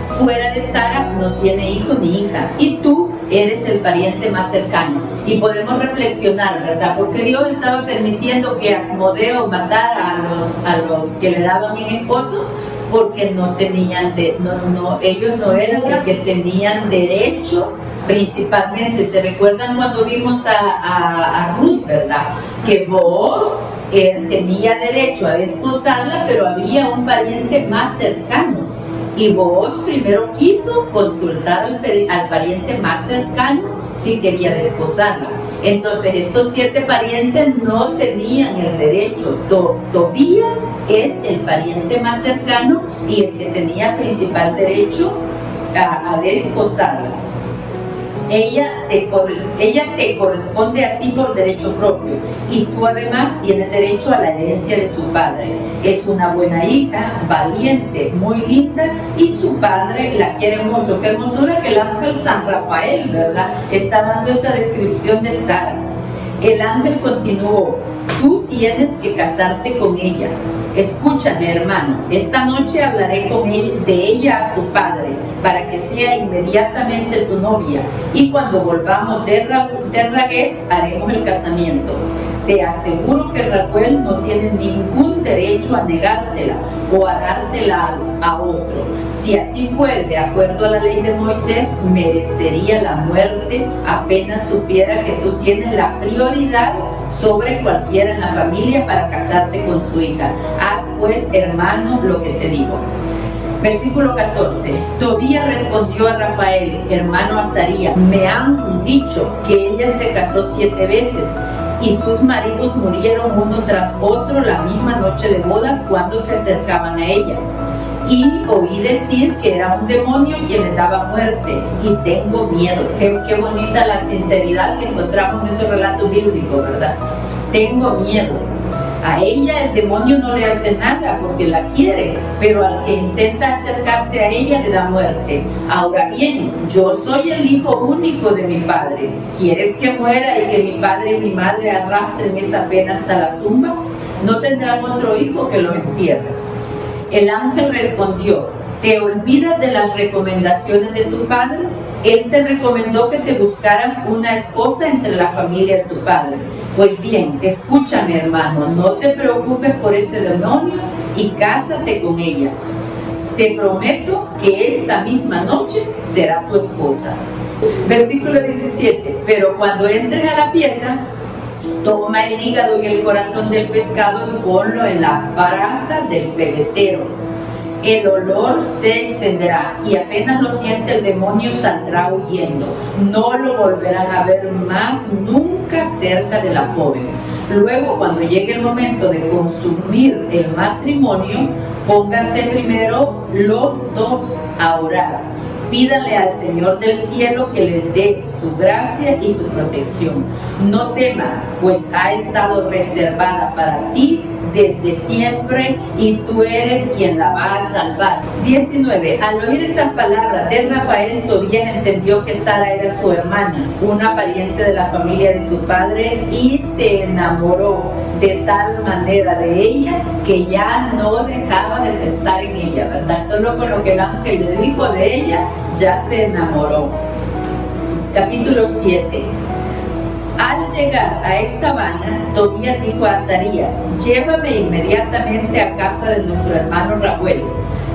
Fuera de Sara no tiene hijo ni hija, y tú eres el pariente más cercano. Y podemos reflexionar, ¿verdad? Porque Dios estaba permitiendo que Asmodeo matara a los que le daban en esposo, porque no tenían ellos no eran los que tenían derecho. Principalmente, ¿se recuerdan cuando vimos a Ruth, verdad? Que Booz tenía derecho a desposarla, pero había un pariente más cercano. Y Booz primero quiso consultar al pariente más cercano si quería desposarla. Entonces estos 7 parientes no tenían el derecho. Tobías es el pariente más cercano y el que tenía principal derecho a desposarla. Ella te corresponde a ti por derecho propio, y tú además tienes derecho a la herencia de su padre. Es una buena hija, valiente, muy linda, y su padre la quiere mucho. Qué hermosura que el ángel San Rafael, ¿verdad?, está dando esta descripción de Sara. El ángel continuó: tú tienes que casarte con ella. Escúchame, hermano, esta noche hablaré de ella a su padre, para que sea inmediatamente tu novia, y cuando volvamos de Ragués haremos el casamiento. Te aseguro que Raquel no tiene ningún derecho a negártela o a dársela a otro. Si así fuera, de acuerdo a la ley de Moisés, merecería la muerte apenas supiera que tú tienes la prioridad sobre cualquiera en la familia para casarte con su hija. Haz pues, hermano, lo que te digo. Versículo 14. Tobías respondió a Rafael: hermano Azarías, me han dicho que ella se casó 7 veces y sus maridos murieron uno tras otro la misma noche de bodas cuando se acercaban a ella. Y oí decir que era un demonio quien le daba muerte, y tengo miedo. Qué bonita la sinceridad que encontramos en estos relatos bíblicos, ¿verdad? Tengo miedo. A ella el demonio no le hace nada porque la quiere, pero al que intenta acercarse a ella le da muerte. Ahora bien, yo soy el hijo único de mi padre. ¿Quieres que muera y que mi padre y mi madre arrastren esa pena hasta la tumba? No tendrán otro hijo que lo entierre. El ángel respondió: ¿te olvidas de las recomendaciones de tu padre? Él te recomendó que te buscaras una esposa entre la familia de tu padre. Pues bien, escúchame, hermano, no te preocupes por ese demonio y cásate con ella. Te prometo que esta misma noche será tu esposa. Versículo 17. Pero cuando entres a la pieza, toma el hígado y el corazón del pescado y ponlo en la brasa del pebetero. El olor se extenderá y apenas lo siente el demonio saldrá huyendo. No lo volverán a ver más nunca cerca de la joven. Luego, cuando llegue el momento de consumir el matrimonio, pónganse primero los dos a orar. Pídale al Señor del cielo que les dé su gracia y su protección. No temas, pues ha estado reservada para ti desde siempre y tú eres quien la va a salvar. 19. Al oír estas palabras de Rafael, Tobías entendió que Sara era su hermana, una pariente de la familia de su padre, y se enamoró de tal manera de ella que ya no dejaba de pensar en ella, ¿verdad? Solo con lo que el ángel le dijo de ella, ya se enamoró. Capítulo 7. Al llegar a Ecbatana, Tobías dijo a Azarías: llévame inmediatamente a casa de nuestro hermano Raguel.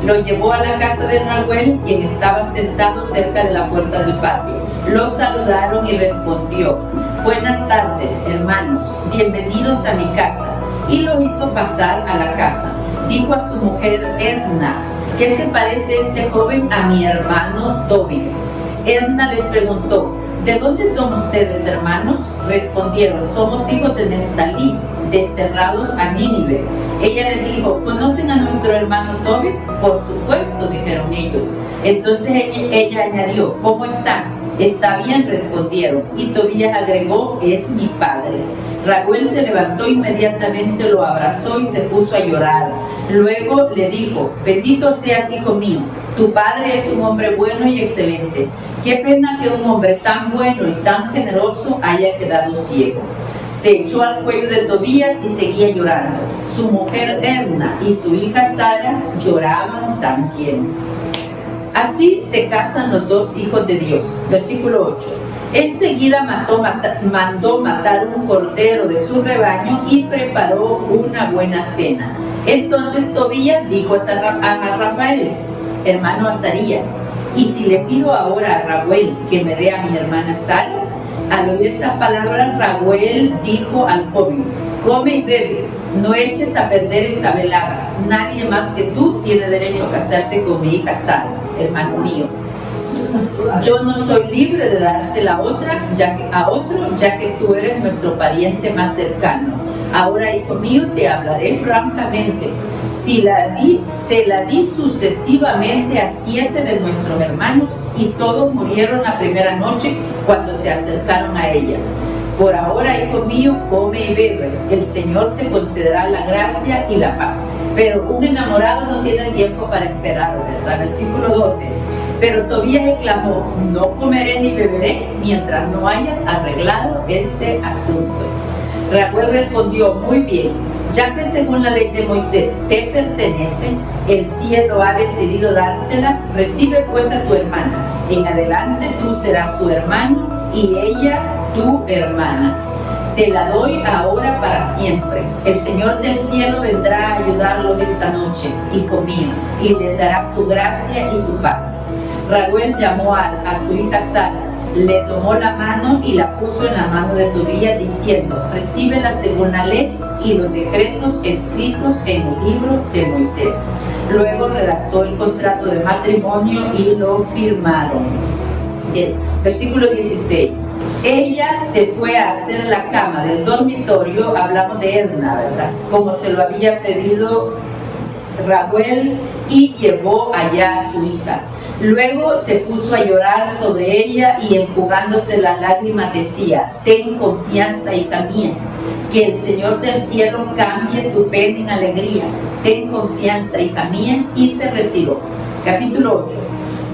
Lo llevó a la casa de Raguel, quien estaba sentado cerca de la puerta del patio. Lo saludaron y respondió: buenas tardes, hermanos, bienvenidos a mi casa. Y lo hizo pasar a la casa. Dijo a su mujer Edna: ¿qué se parece este joven a mi hermano Tobías? Edna les preguntó: ¿de dónde son ustedes, hermanos? Respondieron: somos hijos de Neftalí, desterrados a Nínive. Ella les dijo: ¿conocen a nuestro hermano Tobías? Por supuesto, dijeron ellos. Entonces ella añadió: ¿cómo están? Está bien, respondieron. Y Tobías agregó: es mi padre. Raguel se levantó inmediatamente, lo abrazó y se puso a llorar. Luego le dijo: bendito seas, hijo mío. Tu padre es un hombre bueno y excelente. Qué pena que un hombre tan bueno y tan generoso haya quedado ciego. Se echó al cuello de Tobías y seguía llorando. Su mujer Edna y su hija Sara lloraban también. Así se casan los dos hijos de Dios. Versículo 8. Enseguida mandó matar un cordero de su rebaño y preparó una buena cena. Entonces Tobías dijo a Rafael, hermano Azarías: ¿y si le pido ahora a Raguel que me dé a mi hermana Sara? Al oír estas palabras, Raguel dijo al joven: come y bebe, no eches a perder esta velada. Nadie más que tú tiene derecho a casarse con mi hija Sara, hermano mío. Yo no soy libre de dársela a otro, ya que tú eres nuestro pariente más cercano. Ahora, hijo mío, te hablaré francamente. Se la di sucesivamente a 7 de nuestros hermanos, y todos murieron la primera noche cuando se acercaron a ella. Por ahora, hijo mío, come y bebe. El Señor te concederá la gracia y la paz. Pero un enamorado no tiene tiempo para esperar, ¿verdad? Versículo 12. Pero Tobías exclamó: no comeré ni beberé mientras no hayas arreglado este asunto. Raguel respondió: muy bien, ya que según la ley de Moisés te pertenece, el cielo ha decidido dártela. Recibe pues a tu hermana. En adelante tú serás tu hermano y ella tu hermana. Te la doy ahora para siempre. El Señor del cielo vendrá a ayudarlos esta noche, hijo mío, y les dará su gracia y su paz. Raguel llamó a su hija Sara, le tomó la mano y la puso en la mano de Tobías, diciendo: recíbela según la ley y los decretos escritos en el libro de Moisés. Luego redactó el contrato de matrimonio y lo firmaron. Versículo 16. Ella se fue a hacer la cama del dormitorio, hablamos de Edna, ¿verdad?, como se lo había pedido Raguel, y llevó allá a su hija. Luego se puso a llorar sobre ella y enjugándose las lágrimas decía: ten confianza, hija mía, que el Señor del cielo cambie tu pena en alegría. Ten confianza, hija mía, y se retiró. Capítulo 8.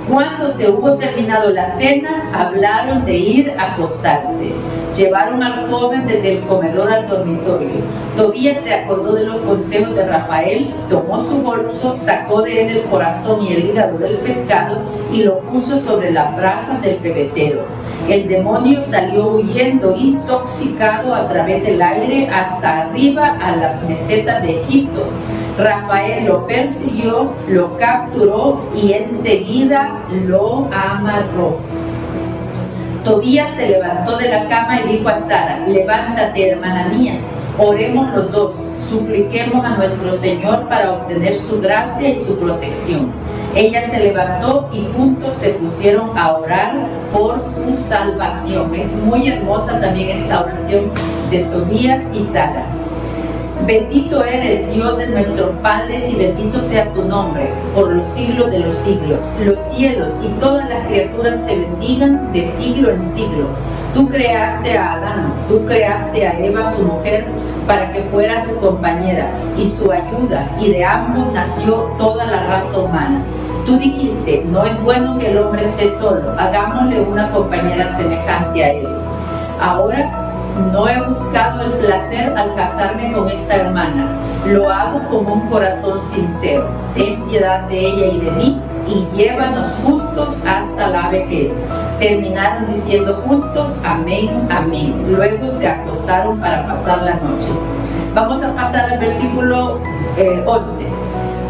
Cuando se hubo terminado la cena, hablaron de ir a acostarse. Llevaron al joven desde el comedor al dormitorio. Tobías se acordó de los consejos de Rafael, tomó su bolso, sacó de él el corazón y el hígado del pescado y lo puso sobre las brasas del pebetero. El demonio salió huyendo intoxicado a través del aire hasta arriba a las mesetas de Egipto. Rafael lo persiguió, lo capturó y enseguida lo amarró. Tobías se levantó de la cama y dijo a Sara: levántate, hermana mía, oremos los dos, supliquemos a nuestro Señor para obtener su gracia y su protección. Ella se levantó y juntos se pusieron a orar por su salvación. Es muy hermosa también esta oración de Tobías y Sara. Bendito eres, Dios de nuestros padres, y bendito sea tu nombre por los siglos de los siglos. Los cielos y todas las criaturas te bendigan de siglo en siglo. Tú creaste a Adán, tú creaste a Eva, su mujer, para que fuera su compañera y su ayuda, y de ambos nació toda la raza humana. Tú dijiste: no es bueno que el hombre esté solo, hagámosle una compañera semejante a él. Ahora no he buscado el placer al casarme con esta hermana, lo hago con un corazón sincero. Ten piedad de ella y de mí, y llévanos juntos hasta la vejez. Terminaron diciendo juntos, amén, amén. Luego se acostaron para pasar la noche. Vamos a pasar al versículo 11.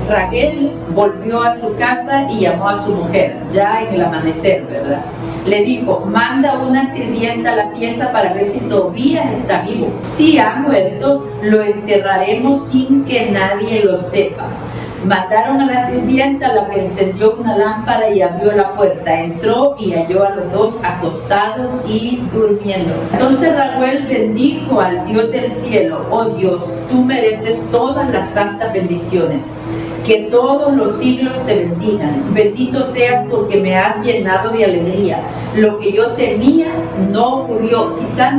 Raquel volvió a su casa y llamó a su mujer, ya en el amanecer, ¿verdad? Le dijo, manda una sirvienta a la pieza para ver si Tobías está vivo. Si ha muerto, lo enterraremos sin que nadie lo sepa. Mandaron a la sirvienta, la que encendió una lámpara y abrió la puerta. Entró y halló a los dos acostados y durmiendo. Entonces Raquel bendijo al Dios del cielo. Oh Dios, tú mereces todas las santas bendiciones. Que todos los siglos te bendigan. Bendito seas porque me has llenado de alegría. Lo que yo temía no ocurrió. Quizás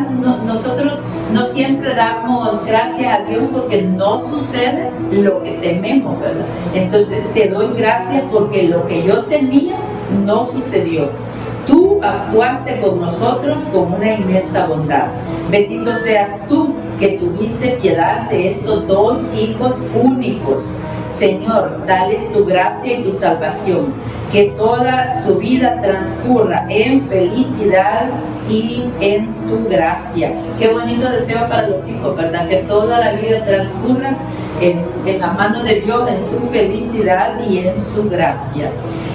nosotros no siempre damos gracias a Dios porque no sucede lo que tememos, ¿verdad? Entonces te doy gracias porque lo que yo temía no sucedió. Tú actuaste con nosotros con una inmensa bondad. Bendito seas tú que tuviste piedad de estos dos hijos únicos. Señor, dales tu gracia y tu salvación, que toda su vida transcurra en felicidad y en tu gracia. Qué bonito deseo para los hijos, ¿verdad? Que toda la vida transcurra en la mano de Dios, en su felicidad y en su gracia.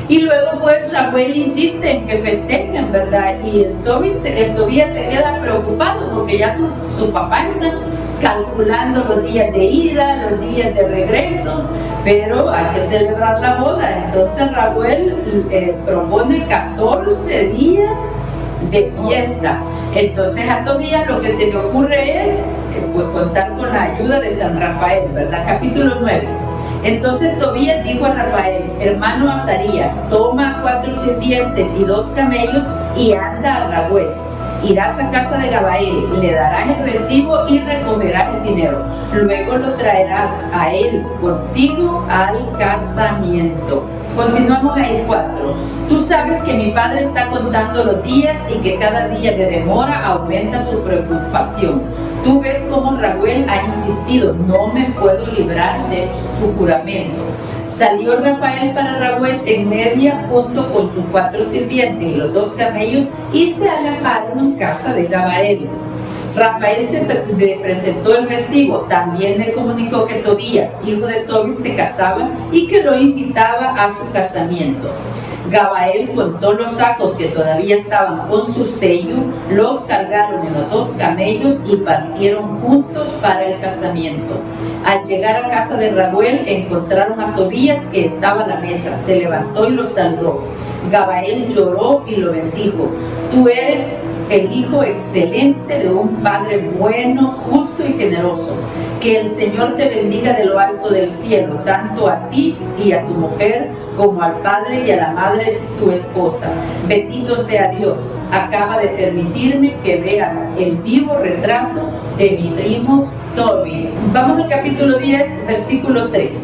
Y luego pues Raquel insiste en que festejen, ¿verdad? Y el Tobías se queda preocupado porque ya su papá está calculando los días de ida, los días de regreso, pero hay que celebrar la boda. Entonces Raquel propone 14 días de fiesta. Entonces a Tobías lo que se le ocurre es pues contar con la ayuda de San Rafael, ¿verdad? Capítulo 9. Entonces Tobías dijo a Rafael, hermano Azarías, toma 4 sirvientes y 2 camellos y anda a Ragués. Irás a casa de Gabael, le darás el recibo y recogerás el dinero. Luego lo traerás a él contigo al casamiento. Continuamos ahí 4. Tú sabes que mi padre está contando los días y que cada día de demora aumenta su preocupación. Tú ves cómo Raquel ha insistido, no me puedo librar de su juramento. Salió Rafael para Ragués en media junto con sus 4 sirvientes y los 2 camellos y se alojaron en casa de Gabael. Rafael le presentó el recibo, también le comunicó que Tobías, hijo de Tobit, se casaba y que lo invitaba a su casamiento. Gabael contó los sacos que todavía estaban con su sello, los cargaron en los 2 camellos y partieron juntos para el casamiento. Al llegar a casa de Raguel encontraron a Tobías que estaba a la mesa, se levantó y lo saludó. Gabael lloró y lo bendijo. Tú eres el hijo excelente de un padre bueno, justo y generoso. Que el Señor te bendiga de lo alto del cielo, tanto a ti y a tu mujer, como al padre y a la madre tu esposa. Bendito sea Dios. Acaba de permitirme que veas el vivo retrato de mi primo Tobi. Vamos al capítulo 10, versículo 3.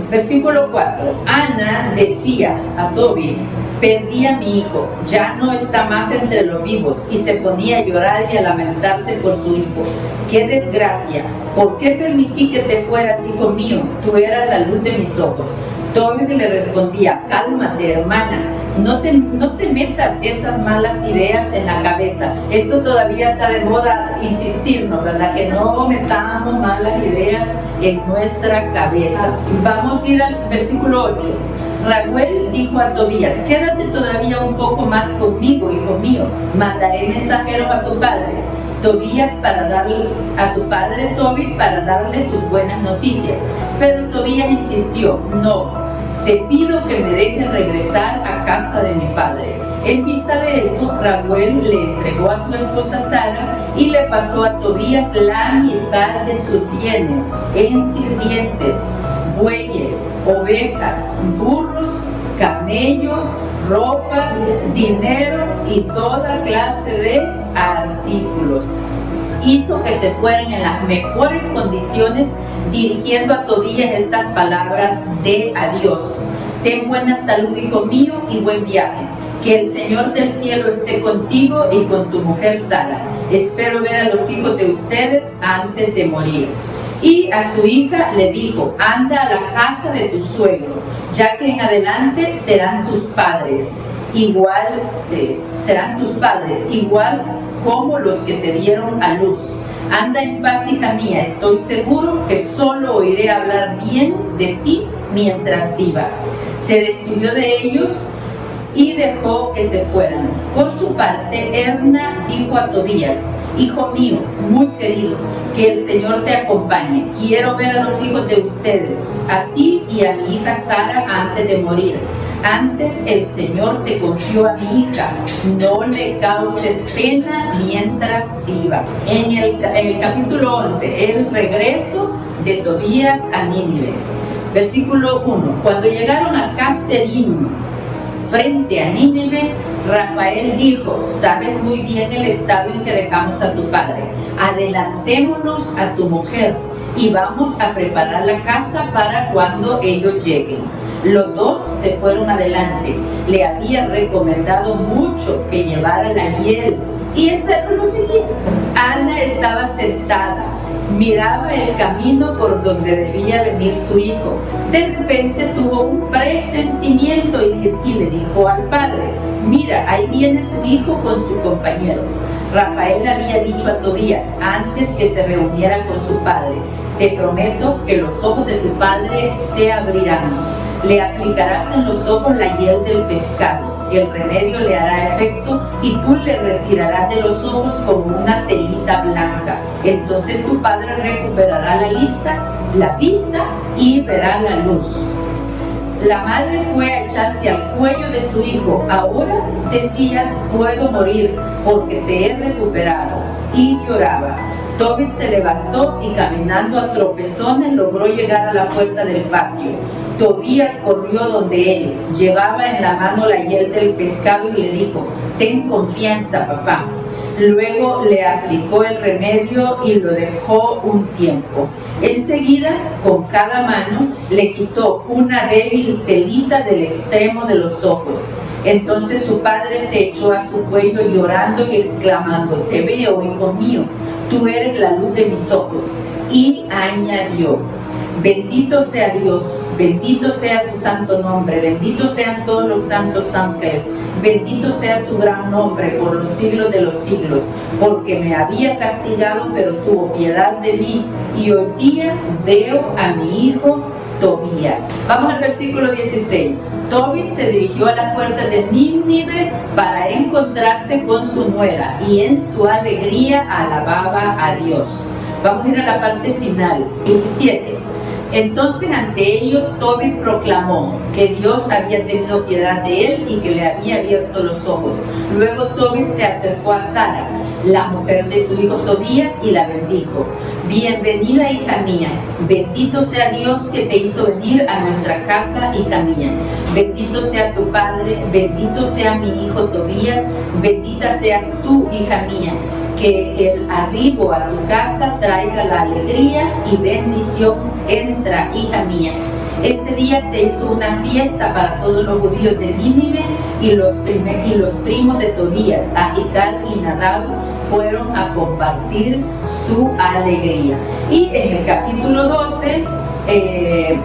Versículo 4. Ana decía a Tobi, perdí a mi hijo, ya no está más entre los vivos, y se ponía a llorar y a lamentarse por su hijo. ¡Qué desgracia! ¿Por qué permití que te fueras, hijo mío? Tú eras la luz de mis ojos. Tobi le respondía, cálmate, hermana, no te metas esas malas ideas en la cabeza. Esto todavía está de moda insistirnos, ¿verdad? Que no metamos malas ideas en nuestra cabeza. Vamos a ir al versículo 8. Raquel dijo a Tobías, quédate todavía un poco más conmigo, hijo mío, mandaré mensajeros a tu padre. Tobías para darle a tu padre Tobit para darle tus buenas noticias. Pero Tobías insistió, no, te pido que me dejes regresar a casa de mi padre. En vista de eso, Raquel le entregó a su esposa Sara y le pasó a Tobías la mitad de sus bienes en sirvientes, bueyes, ovejas, burros, camellos, ropa, dinero y toda clase de artículos. Hizo que se fueran en las mejores condiciones, dirigiendo a Tobías estas palabras de adiós. Ten buena salud, hijo mío, y buen viaje. Que el Señor del cielo esté contigo y con tu mujer Sara. Espero ver a los hijos de ustedes antes de morir. Y a su hija le dijo, anda a la casa de tu suegro, ya que en adelante serán tus padres. igual serán tus padres, igual como los que te dieron a luz. Anda en paz, hija mía, estoy seguro que solo oiré hablar bien de ti mientras viva. Se despidió de ellos y dejó que se fueran. Por su parte, Erna dijo a Tobías: hijo mío, muy querido, que el Señor te acompañe. Quiero ver a los hijos de ustedes, a ti y a mi hija Sara antes de morir. Antes el Señor te confió a mi hija, no le causes pena mientras viva. En el capítulo 11, el regreso de Tobías a Nínive. Versículo 1. Cuando llegaron a Casterim, frente a Nínive, Rafael dijo: sabes muy bien el estado en que dejamos a tu padre. Adelantémonos a tu mujer y vamos a preparar la casa para cuando ellos lleguen. Los dos se fueron adelante. Le había recomendado mucho que llevara la hiel y el perro lo seguía. Ana estaba sentada, miraba el camino por donde debía venir su hijo. De repente tuvo un presentimiento y le dijo al padre: mira, ahí viene tu hijo con su compañero. Rafael había dicho a Tobías antes que se reuniera con su padre: te prometo que los ojos de tu padre se abrirán. Le aplicarás en los ojos la hiel del pescado, el remedio le hará efecto y tú le retirarás de los ojos como una telita blanca. Entonces tu padre recuperará la vista y verá la luz. La madre fue a echarse al cuello de su hijo. Ahora, decía, puedo morir porque te he recuperado. Y lloraba. Tobit se levantó y caminando a tropezones logró llegar a la puerta del patio. Tobías corrió donde él, llevaba en la mano la hiel del pescado y le dijo: ten confianza, papá. Luego le aplicó el remedio y lo dejó un tiempo. Enseguida, con cada mano, le quitó una débil telita del extremo de los ojos. Entonces su padre se echó a su cuello llorando y exclamando: te veo, hijo mío, tú eres la luz de mis ojos. Y añadió: bendito sea Dios, bendito sea su santo nombre, benditos sean todos los santos ángeles, bendito sea su gran nombre por los siglos de los siglos, porque me había castigado, pero tuvo piedad de mí, y hoy día veo a mi hijo Tobías. Vamos al versículo 16. Tobit se dirigió a la puerta de Nínive para encontrarse con su nuera, y en su alegría alababa a Dios. Vamos a ir a la parte final, 17. Entonces ante ellos Tobit proclamó que Dios había tenido piedad de él y que le había abierto los ojos. Luego Tobit se acercó a Sara, la mujer de su hijo Tobías, y la bendijo: bienvenida, hija mía, bendito sea Dios que te hizo venir a nuestra casa, hija mía. Bendito sea tu padre, bendito sea mi hijo Tobías, bendita seas tú, hija mía. Que el arribo a tu casa traiga la alegría y bendición. Entra, hija mía. Este día se hizo una fiesta para todos los judíos de Nínive, y los primos de Tobías, Ahicar y Nadab, fueron a compartir su alegría. Y en el capítulo 12 es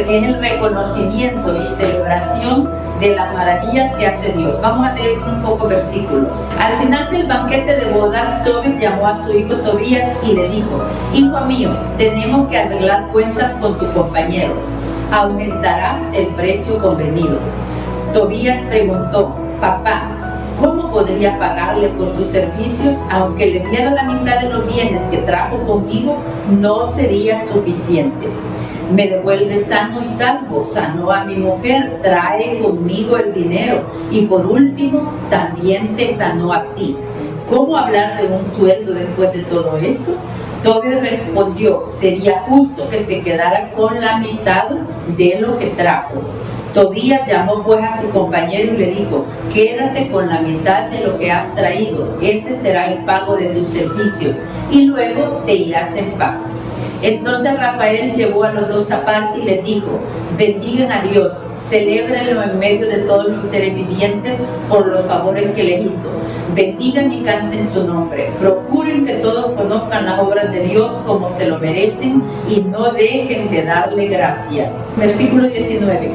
el reconocimiento y celebración de las maravillas que hace Dios. Vamos a leer un poco versículos. Al final del banquete de bodas, Tobit llamó a su hijo Tobías y le dijo: hijo mío, tenemos que arreglar cuentas con tu compañero. ¿Aumentarás el precio convenido? Tobías preguntó: papá, ¿cómo podría pagarle por sus servicios? Aunque le diera la mitad de los bienes que trajo conmigo, no sería suficiente. Me devuelve sano y salvo, sanó a mi mujer, trae conmigo el dinero, y por último también te sanó a ti. ¿Cómo hablar de un sueldo después de todo esto? Tobías respondió: sería justo que se quedara con la mitad de lo que trajo. Tobías llamó pues a su compañero y le dijo: quédate con la mitad de lo que has traído, ese será el pago de tus servicios, y luego te irás en paz. Entonces Rafael llevó a los dos aparte y les dijo: bendigan a Dios, celébrenlo en medio de todos los seres vivientes por los favores que les hizo. Bendigan y canten su nombre. Procuren que todos conozcan las obras de Dios como se lo merecen y no dejen de darle gracias. Versículo 19.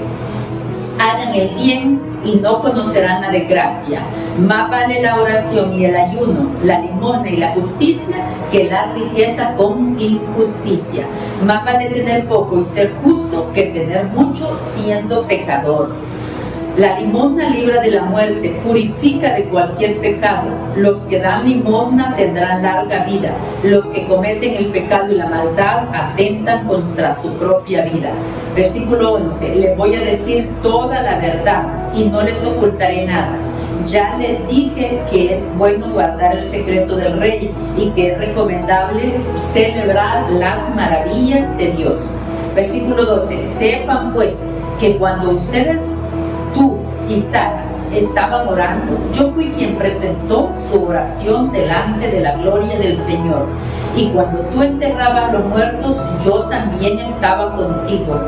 Hagan el bien y no conocerán la desgracia. Más vale la oración y el ayuno, la limosna y la justicia, que la riqueza con injusticia. Más vale tener poco y ser justo que tener mucho siendo pecador. La limosna libra de la muerte, purifica de cualquier pecado. Los que dan limosna tendrán larga vida. Los que cometen el pecado y la maldad atentan contra su propia vida. Versículo 11. Les voy a decir toda la verdad y no les ocultaré nada. Ya les dije que es bueno guardar el secreto del rey y que es recomendable celebrar las maravillas de Dios. Versículo 12. Sepan pues que cuando ustedes, tú y Sara, estaban orando, yo fui quien presentó su oración delante de la gloria del Señor. Y cuando tú enterrabas los muertos, yo también estaba contigo.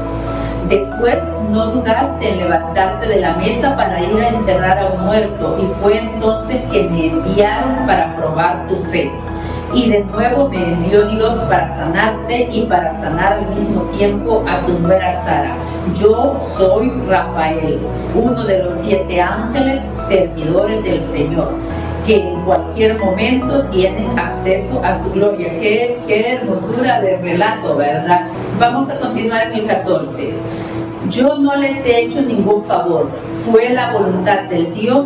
Después no dudaste en levantarte de la mesa para ir a enterrar a un muerto, y fue entonces que me enviaron para probar tu fe. Y de nuevo me envió Dios para sanarte y para sanar al mismo tiempo a tu nuera Sara. Yo soy Rafael, uno de los 7 ángeles servidores del Señor, que en cualquier momento tienen acceso a su gloria. Qué hermosura de relato, ¿verdad? Vamos a continuar en el 14. Yo no les he hecho ningún favor, fue la voluntad de Dios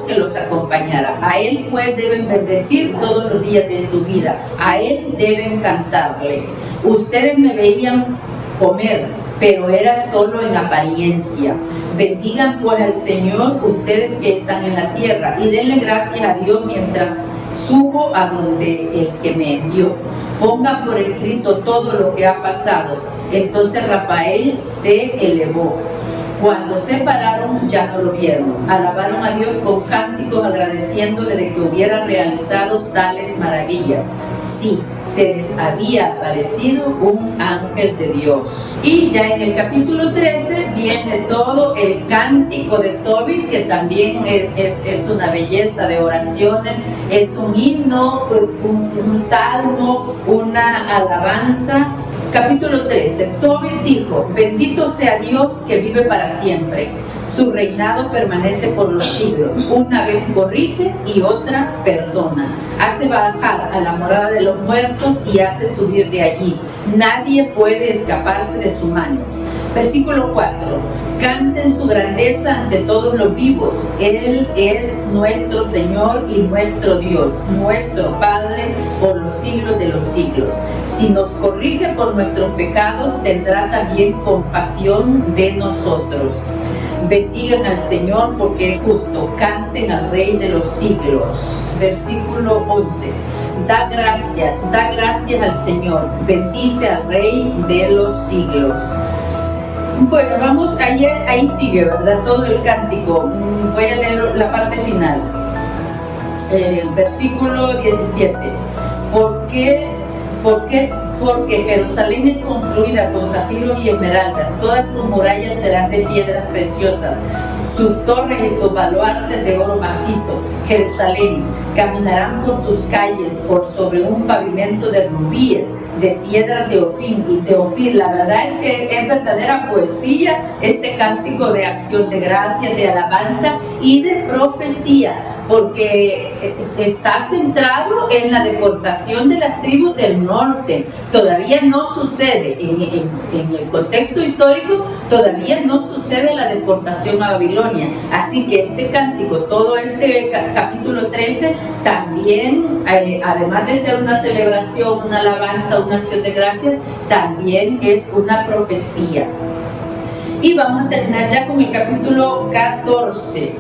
que los acompañara. A Él pues deben bendecir todos los días de su vida, a Él deben cantarle. Ustedes me veían comer, pero era solo en apariencia. Bendigan pues al Señor ustedes que están en la tierra y denle gracias a Dios mientras subo a donde el que me envió. Pongan por escrito todo lo que ha pasado. Entonces Rafael se elevó. Cuando se pararon ya no lo vieron. Alabaron a Dios con cánticos agradeciéndole de que hubiera realizado tales maravillas. Sí, se les había aparecido un ángel de Dios. Y ya en el capítulo 13 viene todo el cántico de Tobit, que también es una belleza de oraciones, es un himno, un salmo, una alabanza. Capítulo 13. Tobit dijo: bendito sea Dios que vive para siempre. Su reinado permanece por los siglos. Una vez corrige y otra perdona. Hace bajar a la morada de los muertos y hace subir de allí. Nadie puede escaparse de su mano. Versículo 4. Canten su grandeza ante todos los vivos. Él es nuestro Señor y nuestro Dios, nuestro Padre por los siglos de los siglos. Si nos corrige por nuestros pecados, tendrá también compasión de nosotros. Bendigan al Señor porque es justo. Canten al Rey de los siglos. Versículo 11. Da gracias al Señor. Bendice al Rey de los siglos. Bueno, vamos, ahí sigue, ¿verdad? Todo el cántico. Voy a leer la parte final. Versículo 17. ¿Por qué? Porque Jerusalén es construida con zafiros y esmeraldas. Todas sus murallas serán de piedras preciosas. Sus torres y sus baluartes de oro macizo. Jerusalén, caminarán por tus calles, por sobre un pavimento de rubíes, de piedras de Ofir. La verdad es que es verdadera poesía este cántico de acción de gracias, de alabanza y de profecía, porque está centrado en la deportación de las tribus del norte. Todavía no sucede, en el contexto histórico, todavía no sucede la deportación a Babilonia. Así que este cántico, todo este capítulo 13, también, además de ser una celebración, una alabanza, una acción de gracias, también es una profecía. Y vamos a terminar ya con el capítulo 14.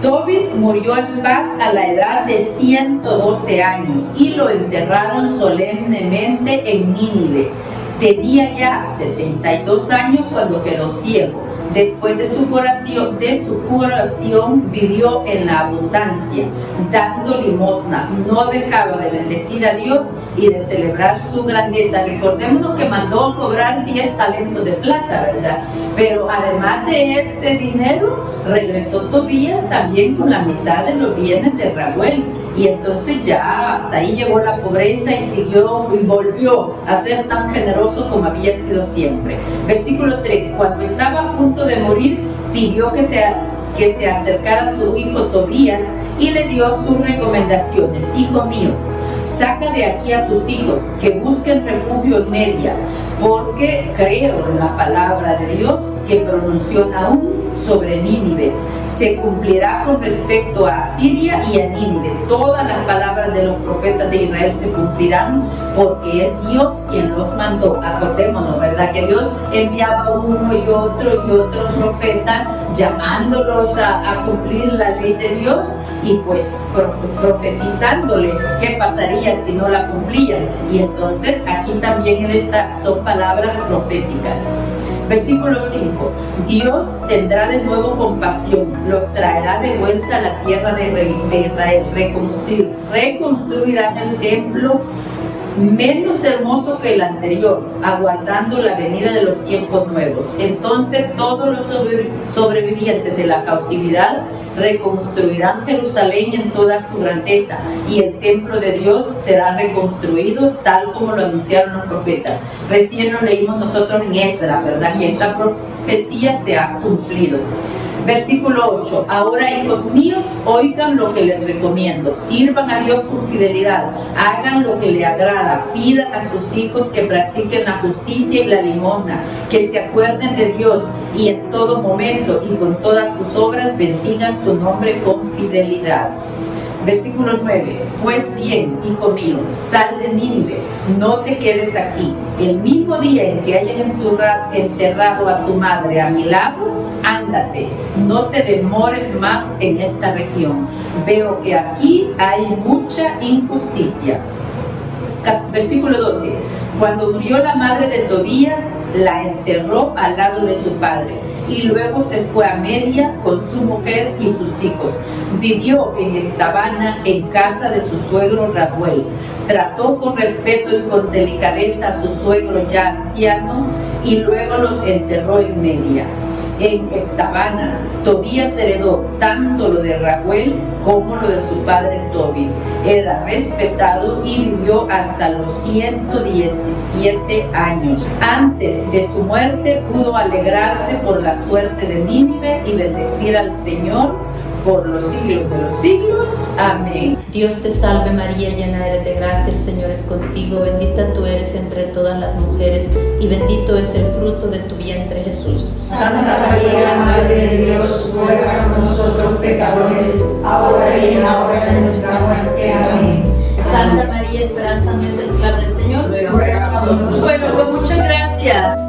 Tobit murió en paz a la edad de 112 años y lo enterraron solemnemente en Nínive. Tenía ya 72 años cuando quedó ciego. Después de su curación vivió en la abundancia, dando limosna. No dejaba de bendecir a Dios y de celebrar su grandeza. Recordémonos que mandó a cobrar 10 talentos de plata, ¿verdad? Pero además de ese dinero, regresó Tobías también con la mitad de los bienes de Raguel. Y entonces ya hasta ahí llegó la pobreza y siguió y volvió a ser tan generoso como había sido siempre. Versículo 3, cuando estaba a punto de morir, pidió que se acercara a su hijo Tobías y le dio sus recomendaciones. Hijo mío, saca de aquí a tus hijos que busquen refugio en Media, porque creo en la palabra de Dios que pronunció Nahum sobre Nínive. Se cumplirá con respecto a Asiria y a Nínive. Todas las palabras de los profetas de Israel se cumplirán, porque es Dios quien los mandó. Acordémonos, ¿verdad? Que Dios enviaba uno y otro profeta, llamándolos a cumplir la ley de Dios y pues profetizándole qué pasaría si no la cumplían. Y entonces aquí también son palabras proféticas. Versículo 5, Dios tendrá de nuevo compasión, los traerá de vuelta a la tierra de Israel, reconstruirán el templo menos hermoso que el anterior, aguardando la venida de los tiempos nuevos. Entonces todos los sobrevivientes de la cautividad reconstruirán Jerusalén en toda su grandeza, y el templo de Dios será reconstruido tal como lo anunciaron los profetas. Recién lo leímos nosotros en Esdras, ¿verdad? Y esta profecía se ha cumplido. Versículo 8, ahora hijos míos, oigan lo que les recomiendo, sirvan a Dios con fidelidad, hagan lo que le agrada, pidan a sus hijos que practiquen la justicia y la limosna, que se acuerden de Dios y en todo momento y con todas sus obras bendigan su nombre con fidelidad. Versículo 9, pues bien, hijo mío, sal de Nínive, no te quedes aquí. El mismo día en que hayan enterrado a tu madre a mi lado, ándate, no te demores más en esta región. Veo que aquí hay mucha injusticia. Versículo 12, cuando murió la madre de Tobías, la enterró al lado de su padre, y luego se fue a Media con su mujer y sus hijos. Vivió en Ecbatana, en casa de su suegro Raguel. Trató con respeto y con delicadeza a su suegro ya anciano, y luego los enterró en Media. En Ecbatana, Tobías heredó tanto lo de Raguel como lo de su padre Tobit. Era respetado y vivió hasta los 117 años. Antes de su muerte pudo alegrarse por la suerte de Nínive y bendecir al Señor por los siglos de los siglos. Amén. Dios te salve María, llena eres de gracia, el Señor es contigo, bendita tú eres entre todas las mujeres y bendito es el fruto de tu vientre Jesús. Santa María, Madre de Dios, ruega por nosotros pecadores, ahora y en la hora de nuestra muerte. Amén. Santa María, esperanza nuestra, clave del Señor, ruega por nosotros. Bueno, pues muchas gracias.